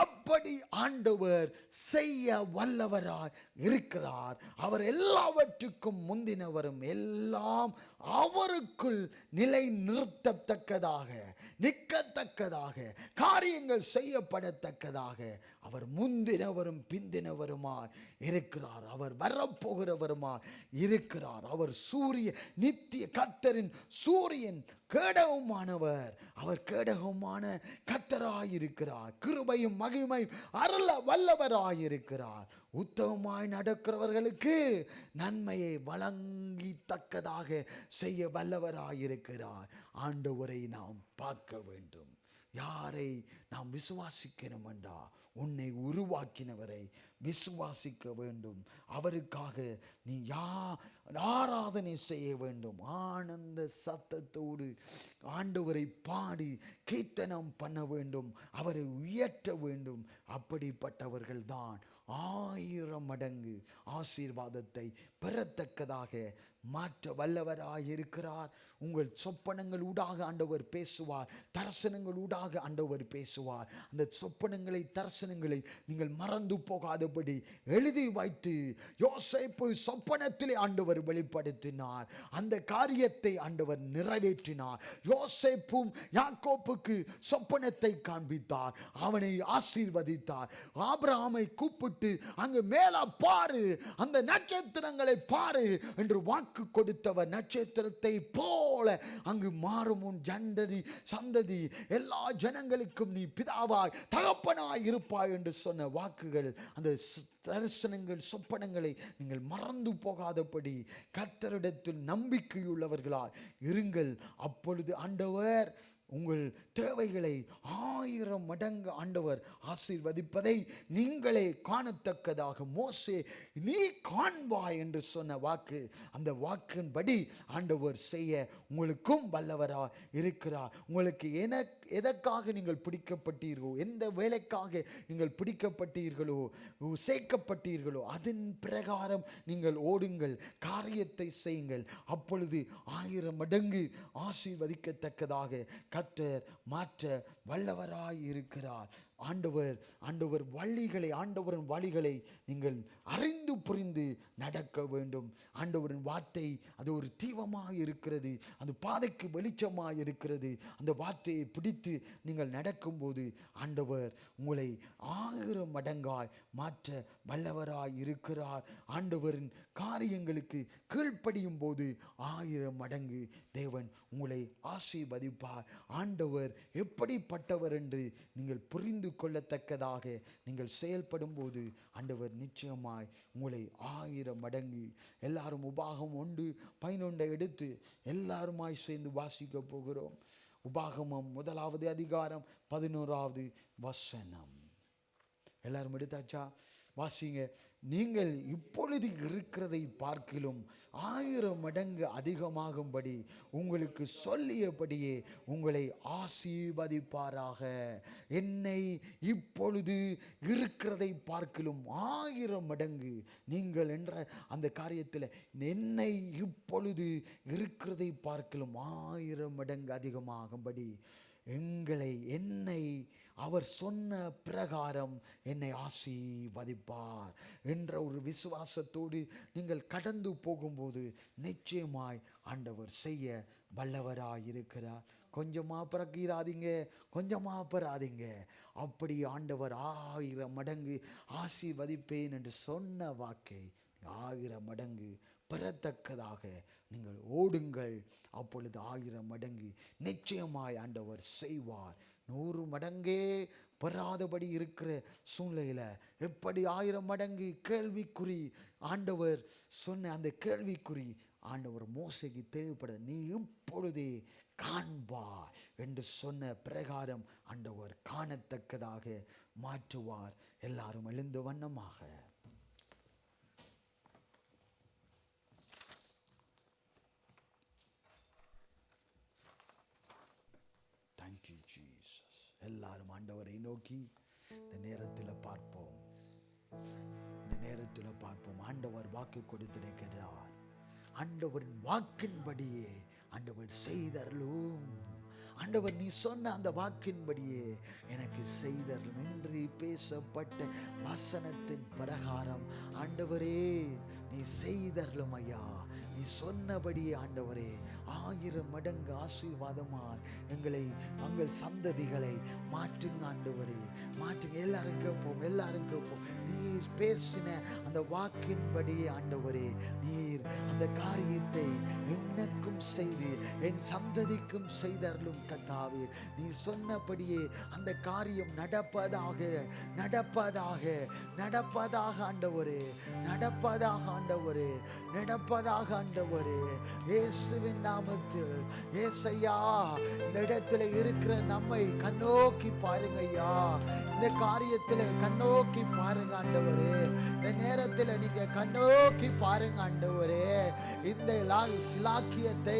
அப்படி ஆண்டவர் செய்ய வல்லவராய் இருக்கிறார். அவர் எல்லாவற்றுக்கும் முந்தினவரும் எல்லாம் அவருக்குள் நிலை நிறுத்தத்தக்கதாக நிற்கத்தக்கதாக காரியங்கள் செய்யப்படத்தக்கதாக அவர் முந்தினவரும் பிந்தினவருமாய் இருக்கிறார். அவர் வரப்போகிறவருமாய் இருக்கிறார். அவர் சூரிய நித்திய கர்த்தரின் சூரியன் கேடகமானவர். அவர் கேடகமான கர்த்தராயிருக்கிறார். கிருபையும் மகிமையும் அருள வல்லவராயிருக்கிறார். உத்தமமாய் நடக்கிறவர்களுக்கு நன்மையை வழங்கி தக்கதாக செய்ய வல்லவராயிருக்கிறார். ஆண்டவரை நாம் பார்க்க வேண்டும். யாரை நாம் விசுவாசிக்கணும் என்றா உன்னை உருவாக்கினவரை விசுவாசிக்க வேண்டும். அவருக்காக நீ ஆராதனை செய்ய வேண்டும். ஆனந்த சத்தத்தோடு ஆண்டவரை பாடி கீர்த்தனம் பண்ண வேண்டும். அவரை உயர்த்த வேண்டும். அப்படிப்பட்டவர்கள் தான் 1000 மடங்கு ஆசீர்வாதத்தை பெறத்தக்கதாக மாற்ற வல்லவராயிருக்கிறார். உங்கள் சொப்பனங்கள் ஊடாக ஆண்டவர் பேசுவார். தரிசனங்கள் ஊடாக ஆண்டவர் பேசுவார். அந்த சொப்பனங்களை தரிசனங்களை நீங்கள் மறந்து போகாதபடி எழுதி வைத்து, யோசேப்பு சொப்பனத்திலே ஆண்டவர் வெளிப்படுத்தினார். அந்த காரியத்தை ஆண்டவர் நிறைவேற்றினார். யோசேப்பும் யாக்கோப்புக்கு சொப்பனத்தை காண்பித்தார். அவனை ஆசீர்வதித்தார். ஆபிரகாமை கூப்பிட்டு அங்கு மேல பாரு, அந்த நட்சத்திரங்களை பாரு என்று வாக்கு கொடுத்தவர். நட்சத்திரத்தை போல அங்கு மாறும் உன் சந்ததி எல்லா ஜனங்களுக்கும் நீ பிதாவாய் தகப்பனாய் இருப்பாய் என்று சொன்ன வாக்குகள், அந்த தரிசனங்கள் சொப்பனங்களை நீங்கள் மறந்து போகாதபடி கர்த்தரிடத்தில் நம்பிக்கையுள்ளவர்களாய் இருங்கள். அப்பொழுது ஆண்டவர் உங்கள் தேவைகளை 1000 மடங்கு ஆண்டவர் ஆசீர்வதிப்பதை நீங்களே காணத்தக்கதாக மோசே நீ காண்பாய் என்று சொன்ன வாக்கு, அந்த வாக்கின்படி ஆண்டவர் செய்ய உங்களுக்கும் வல்லவராய் இருக்கிறார். உங்களுக்கு எதற்காக நீங்கள் பிடிக்கப்பட்டீர்களோ, எந்த வேலைக்காக நீங்கள் பிடிக்கப்பட்டீர்களோ, சேர்க்கப்பட்டீர்களோ அதன் பிரகாரம் நீங்கள் ஓடுங்கள், காரியத்தை செய்யுங்கள். அப்பொழுது 1000 மடங்கு ஆசீர்வதிக்கத்தக்கதாக கர்த்தர் மாற்ற வல்லவராய் இருக்கிறார். ஆண்டவர் வழிகளை, ஆண்டவரின் வழிகளை நீங்கள் அறிந்து புரிந்து நடக்க வேண்டும். ஆண்டவரின் வார்த்தை அது ஒரு தீபமாக இருக்கிறது, அந்த பாதைக்கு வெளிச்சமாக இருக்கிறது. அந்த வார்த்தையை பிடித்து நீங்கள் நடக்கும்போது ஆண்டவர் உங்களை 1000 மடங்காய் மாற்ற வல்லவராய் இருக்கிறார். ஆண்டவரின் காரியங்களுக்கு கீழ்ப்படியும் போது 1000 மடங்கு தேவன் உங்களை ஆசீர்வதிப்பார். ஆண்டவர் எப்படிப்பட்டவர் என்று நீங்கள் புரிந்து கொள்ளத்தக்கதாக நீங்கள் செயல்படும் போது ஆண்டவர் நிச்சயமாய் உங்களை 1000 மடங்கு. எல்லாரும் உபாகம் 1:11 எடுத்து எல்லாருமாய் சேர்ந்து வாசிக்க போகிறோம். உபாகமம் 1வது அதிகாரம் 11வது வசனம். எல்லாரும் எடுத்தாச்சா? வாசிங்க. நீங்கள் இப்பொழுது இருக்கிறதை பார்க்கிலும் 1000 மடங்கு அதிகமாகும்படி உங்களுக்கு சொல்லியபடியே உங்களை ஆசீர்வதிப்பாராக. என்னை இப்பொழுது இருக்கிறதை பார்க்கிலும் 1000 மடங்கு, நீங்கள் என்ற அந்த காரியத்தில் என்னை இப்பொழுது இருக்கிறதை பார்க்கிலும் 1000 மடங்கு அதிகமாகும்படி என்னை அவர் சொன்ன பிரகாரம் என்னை ஆசீர்வதிப்பார் என்ற ஒரு விசுவாசத்தோடு நீங்கள் கடந்து போகும்போது நிச்சயமாய் ஆண்டவர் செய்ய வல்லவராய் இருக்கிறார். கொஞ்சமாக பிறக்கிறாதீங்க, கொஞ்சமாக பெறாதீங்க. அப்படி ஆண்டவர் 1000 மடங்கு ஆசீர்வதிப்பேன் என்று சொன்ன வாக்கை 1000 மடங்கு பெறத்தக்கதாக நீங்கள் ஓடுங்கள். அப்பொழுது 1000 மடங்கு நிச்சயமாய் ஆண்டவர் செய்வார். 100 மடங்கே பெறாதபடி இருக்கிற சூழ்நிலையில் எப்படி 1000 மடங்கு கேள்விக்குறி ஆண்டவர் சொன்ன அந்த கேள்விக்குறி ஆண்டவர் மோசைக்கு தேவைப்பட நீ இப்பொழுதே காண்பார் என்று சொன்ன பிரகாரம் ஆண்டவர் காணத்தக்கதாக மாற்றுவார். எல்லாரும் எழுந்த வண்ணமாக எல்லாரும் ஆண்டவரை நோக்கி இந்த நேரத்தில் பார்ப்போம். ஆண்டவர் வாக்கு கொடுத்திருக்கிறார். ஆண்டவரின் வாக்கின்படியே ஆண்டவர் செய்தருளும். ஆண்டவர் நீ சொன்ன அந்த வாக்கின்படியே எனக்கு செய்தருளும் என்று பேசப்பட்ட வசனத்தின் பிரகாரம் ஆண்டவரே நீ செய்தருளும் ஐயா. நீ சொன்னபடியே ஆண்டவரே 1000 மடங்கு ஆசீர்வாதமாய் எங்கள் சந்ததிகளை மாற்றுங்க ஆண்டவரே, மாற்றுங்க. எல்லாரும் கேட்போம். நீ பேசின அந்த வாக்கின்படியே ஆண்டவரே நீர் அந்த காரியத்தை எனக்கும் செய்து என் சந்ததிக்கும் செய்தருளும் கர்த்தாவே. நீ சொன்னபடியே அந்த காரியம் நடப்பதாக ஆண்டவரே, நடப்பதாக ஆண்டவரே. இயேசுவின் நாமத்தில் இயேசையா இந்த இடத்துல இருக்கிற நம்மை கண்ணோக்கி பாருங்க ஐயா. இந்த காரியத்தில் கண்ணோக்கி பாருங்க ஆண்டவரே. இந்த நேரத்தில் நீங்க கண்ணோக்கி பாருங்க ஆண்டவரே. இந்த சிலாக்கியத்தை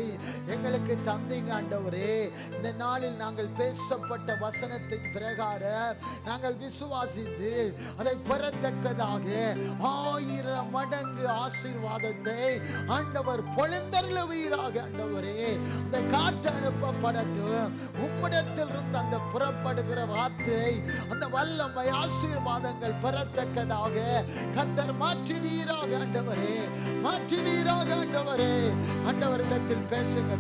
எங்களுக்கு தந்தீங்க ஆண்டவரே. இந்த நாளில் நாங்கள் பேசப்பட்ட வசனத்தின் பிரகாரம் நாங்கள் விசுவாசித்து அதை பெறத்தக்கதாக 1000 மடங்கு ஆசீர்வாதத்தை ஆண்டவர் பொழிந்தருளுவீராக ஆண்டவரே. அந்த காற்று அனுப்பப்படட்டும். உம்மிடத்தில் இருந்து அந்த புறப்படுகிற வார்த்தை அந்த வல்லமை ஆசீர்வாதங்கள் பெறத்தக்கதாக கர்த்தர் மாற்றுவீராக ஆண்டவரே, மாற்றுவீராக ஆண்டவரே. ஆண்டவரிடத்தில் பேசுங்க.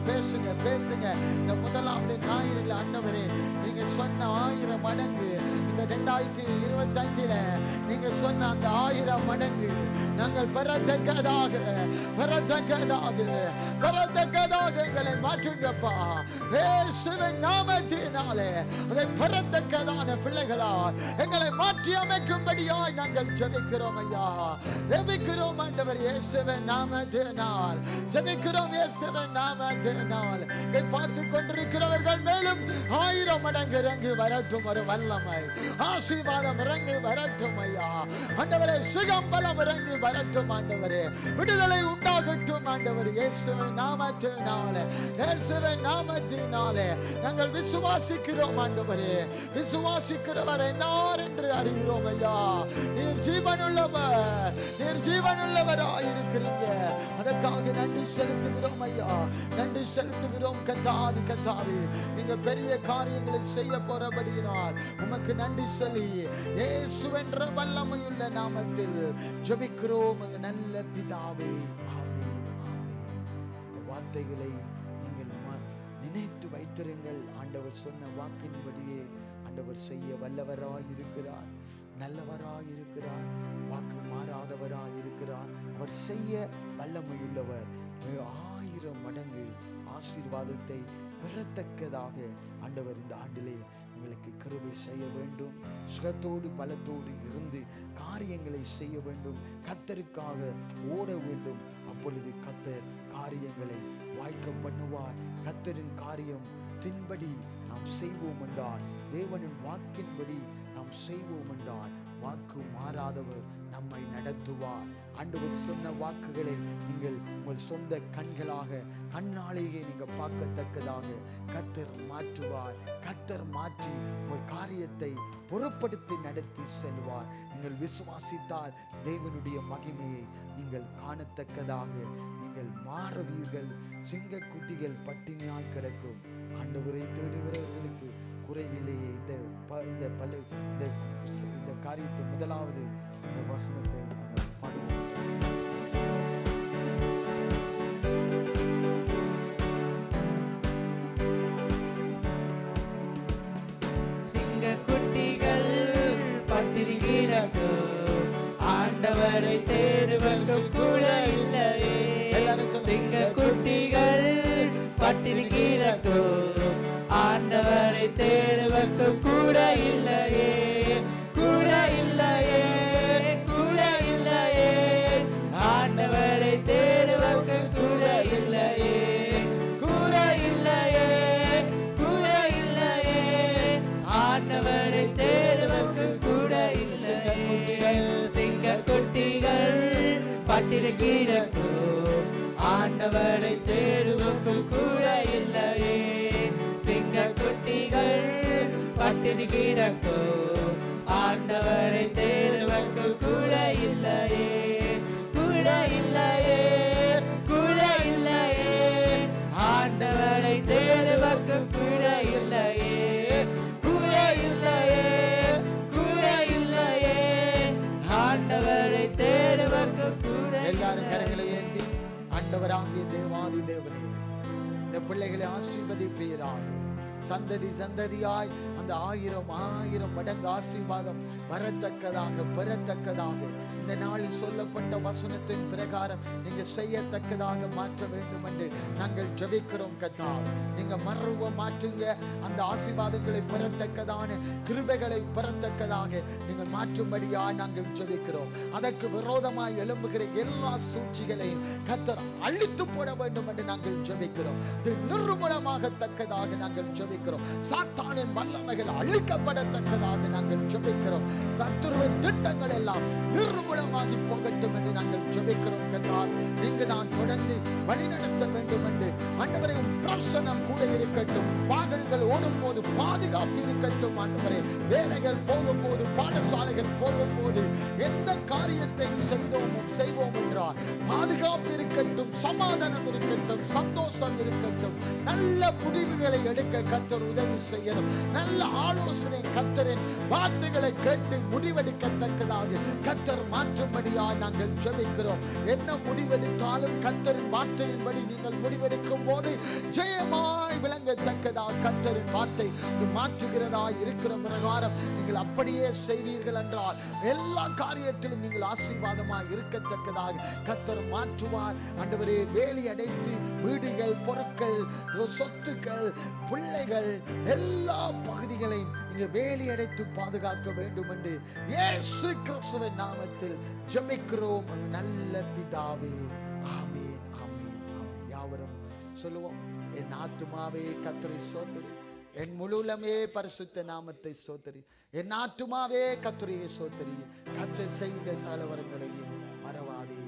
இந்த 1வது ஞாயிறில் ஆண்டவரே நீங்க சொன்ன 1000 மடங்கு இந்த 2025 நீங்க சொன்ன அந்த 1000 மடங்கு நாங்கள் பெறத்தக்கதாக எங்களை மாற்றுங்கப்பா. இயேசுவின் நாமத்தினாலே அதை பெறத்தக்கதான பிள்ளைகளா எங்களை மாற்றி அமைக்கும்படியாய் நாங்கள் ஜெபிக்கிறோம் ஐயா. ஜெபிக்கிறோம் ஆண்டவர் இயேசுவின் நாமத்தினால் ஜெபிக்கிறோம். இயேசுவின் நாமத்தினால் இதை பார்த்து கொண்டிருக்கிறவர்கள் மேலும் 1000 மடங்கு இறங்கி வரட்டும். ஒரு வல்லமை ஆசீர்வாதம் இறங்கி வரட்டும் ஐயா. ஆண்டவரே சுகம்பலம் இறங்கி வரட்டும் ஆண்டவரே. விடுதலை உண்டாகட்டும் ஆண்டவர் இயேசுவின் நாமத்தினாலே நாங்கள் விசுவாசிக்கிறோம் ஆண்டவரே. விசுவாசிக்கிறவர் என்னார் என்று அறிகிறோம் ஐயா. நீர் ஜீவனுள்ளவராயிருக்கிறீங்க. அதற்காக நன்றி செலுத்துகிறோம் ஐயா. நன்றி செலுத்துகிறோம் கர்த்தாவே. நீங்க பெரிய காரியங்களை செய்ய போறபடியினால் உமக்கு நன்றி சொல்லி இயேசுவென்ற வல்லமையுள்ள நாமத்தில் ஜெபிக்கிறோம் எங்கள் நல்ல பிதாவே. ஆமென், ஆமென். இந்த வார்த்தைகளை நீங்கள் நினைத்து வைத்திருங்கள். ஆண்டவர் சொன்ன வாக்கின்படியே ஆண்டவர் செய்ய வல்லவராய் இருக்கிறார், நல்லவராய் இருக்கிறார், வாக்கு மாறாதவராய் இருக்கிறார். அவர் செய்ய வல்லமையுள்ளவர். 1000 மடங்கு ஆசீர்வாதத்தை பெறத்தக்கதாக ஆண்டவர் இந்த ஆண்டிலே உங்களுக்கு கிருபை செய்ய வேண்டும். சுகத்தோடு பலத்தோடு இருந்து காரியங்களை செய்ய வேண்டும். கர்த்தருக்காக ஓட வேண்டும். அப்பொழுது கர்த்தர் காரியங்களை வாய்க்க பண்ணுவார். கர்த்தரின் காரியம் தின்படி நாம் செய்வோம் என்றால், தேவனின் வாக்கின்படி நாம் செய்வோம் என்றால், வாக்கு மாறாதவர் நம்மை நடத்துவார். ஆண்டவர் சொன்ன வாக்குகளை நீங்கள் உங்கள் சொந்த கண்களாக கண்ணாலேயே நீங்கள் பார்க்கத்தக்கதாக கர்த்தர் மாற்றுவார். கர்த்தர் மாற்றி உங்கள் காரியத்தை பொறுப்படுத்தி நடத்தி செல்வார். நீங்கள் விசுவாசித்தால் தேவனுடைய மகிமையை நீங்கள் காணத்தக்கதாக நீங்கள் மாறுவீர்கள். சிங்க குட்டிகள் பட்டினியாய் கிடக்கும். ஆண்டவரை தேடுகிறவர்களுக்கு குறைவிலேயே. இந்த காரியத்தை முதலாவது இந்த வசனத்தை நாங்கள் பாடுவோம். சிங்க குட்டிகள் பட்டினி கிடக்கும், ஆண்டவரை தேடுவதற்கு கூட இல்லையே. சிங்க குட்டிகள் பட்டினி கிடக்கும், ஆண்டவரை தேடுவதற்கு கூட இல்லையே, கூட இல்லையே, கூட இல்லையே. ஆண்டவரை தேடுவதற்கு கூட இல்லையே, கூட இல்லையே, கூட இல்லையே. ஆண்டவரை தேடுவதற்கு கூட இல்லையே. சிங்க குட்டிகள் பட்டினி கிடக்கும், ஆண்டவரை தேடுவதற்கு கூட இல்லையே. சிங்க குட்டிகள் பட்டினி கிடக்கும், ஆண்டவரை தேடுவதற்கு கூட இல்லையே, கூட இல்லையே, கூட இல்லையே. ஆண்டவரை தேடுவதற்கு கூட இல்லையே, கூட இல்லையே, கூட இல்லையே. ஆண்டவரை தேடுவதற்கு கூட. எல்லாரும் கரங்களை ஏந்தி ஆண்டவராகிய தேவாதி தேவனே, இந்த பிள்ளைகளை ஆசீர்வதிப்பீராக. சந்ததி சந்ததியாய் அந்த 1000 மடங்கு ஆசீர்வாதம் வரத்தக்கதாக பெறத்தக்கதாக இந்த நாளில் சொல்லப்பட்ட வசனத்தின் பிரகாரம் நீங்க செய்யத்தக்கதாக மாற்ற வேண்டும் என்று நாங்கள் ஜெபிக்கிறோம். கர்த்தாவே, நீங்க மறுவ மாற்றுங்க. அந்த ஆசீர்வாதங்களை பெறத்தக்கதான கிருபைகளை பெறத்தக்கதாக நீங்கள் மாற்றும்படியாய் நாங்கள் ஜெபிக்கிறோம். அதற்கு விரோதமாய் எழும்புகிற எல்லா சூழ்ச்சிகளையும் கர்த்தர் அழித்து போட வேண்டும் என்று நாங்கள் ஜெபிக்கிறோம். இது நிர்மூலமாகத்தக்கதாக நாங்கள் ஜெபிக்கிறோம். சாத்தானின் வல்லமைகள் அழிக்கப்படத்தக்கதாக நாங்கள் ஜெபிக்கிறோம். கர்த்தரின் திட்டங்கள் எல்லாம் நிர்மூலமாகி போகட்டும் என்று நாங்கள் ஜெபிக்கிறோம். கர்த்தாவே, நீங்க தான் தொடர்ந்து வழிநடத்த வேண்டும் என்று ஆண்டவரே பிரசன்னம் கூட இருக்கட்டும். வாகனங்கள் ஓடும் போது பாதுகாப்பு இருக்கட்டும். ஆண்டவரே, வேலைகள் போகும்போது, பாடசாலைகள் போகும்போது, எந்த காரியத்தை செய்வோம் என்றால் பாதுகாப்பு இருக்கட்டும், சமாதானம் இருக்கட்டும், சந்தோஷம் இருக்கட்டும். நல்ல முடிவுகளை எடுக்க கர்த்தர் உதவி செய்யணும். நல்ல ஆலோசனை கர்த்தரின் வார்த்தைகளை கேட்டு முடிவெடுக்கத்தக்கதாக கர்த்தர் மாற்றும்படியா நாங்கள் ஜெபிக்கிறோம். என்ன முடிவெடுத்தாலும் கர்த்தரின் வார்த்தையின்படி நீங்கள் முடிவெடுக்கும் போது ஜெயமாய் விளங்கத்தக்கதாக கர்த்தரின் வார்த்தை இது மாற்றுகிறதா இருக்கிற பிரகாரம் நீங்கள் அப்படியே செய்வீர்கள் என்றால் எல்லா காரியத்திலும் நீங்கள் ஆசீர்வாதமாய் இருக்கத்தக்கதாக கர்த்தர் மாற்றுவார். ஆண்டவரே, வேலி அடைத்து வீடுகள், பொருட்கள், சொத்துக்கள், பிள்ளைகள் எல்லா பகுதிகளையும் நீங்கள் வேலி அடைத்து பாதுகாக்க வேண்டும் என்று இயேசு கிறிஸ்துவின் நாமத்தில் ஜெபிக்கிறோம் நல்ல பிதாவே. ஆமென், ஆமென், ஆமென். யாவரும் சொல்லுவோம். என் ஆத்துமாவே கர்த்தரை ஸ்தோத்திரி, என் முழுலமே பரிசுத்த நாமத்தை ஸ்தோத்திரி. என் ஆத்துமாவே கர்த்தரையே ஸ்தோத்திரி. கர்த்தர் செய்த சகல வரங்களையும் மறவாதே.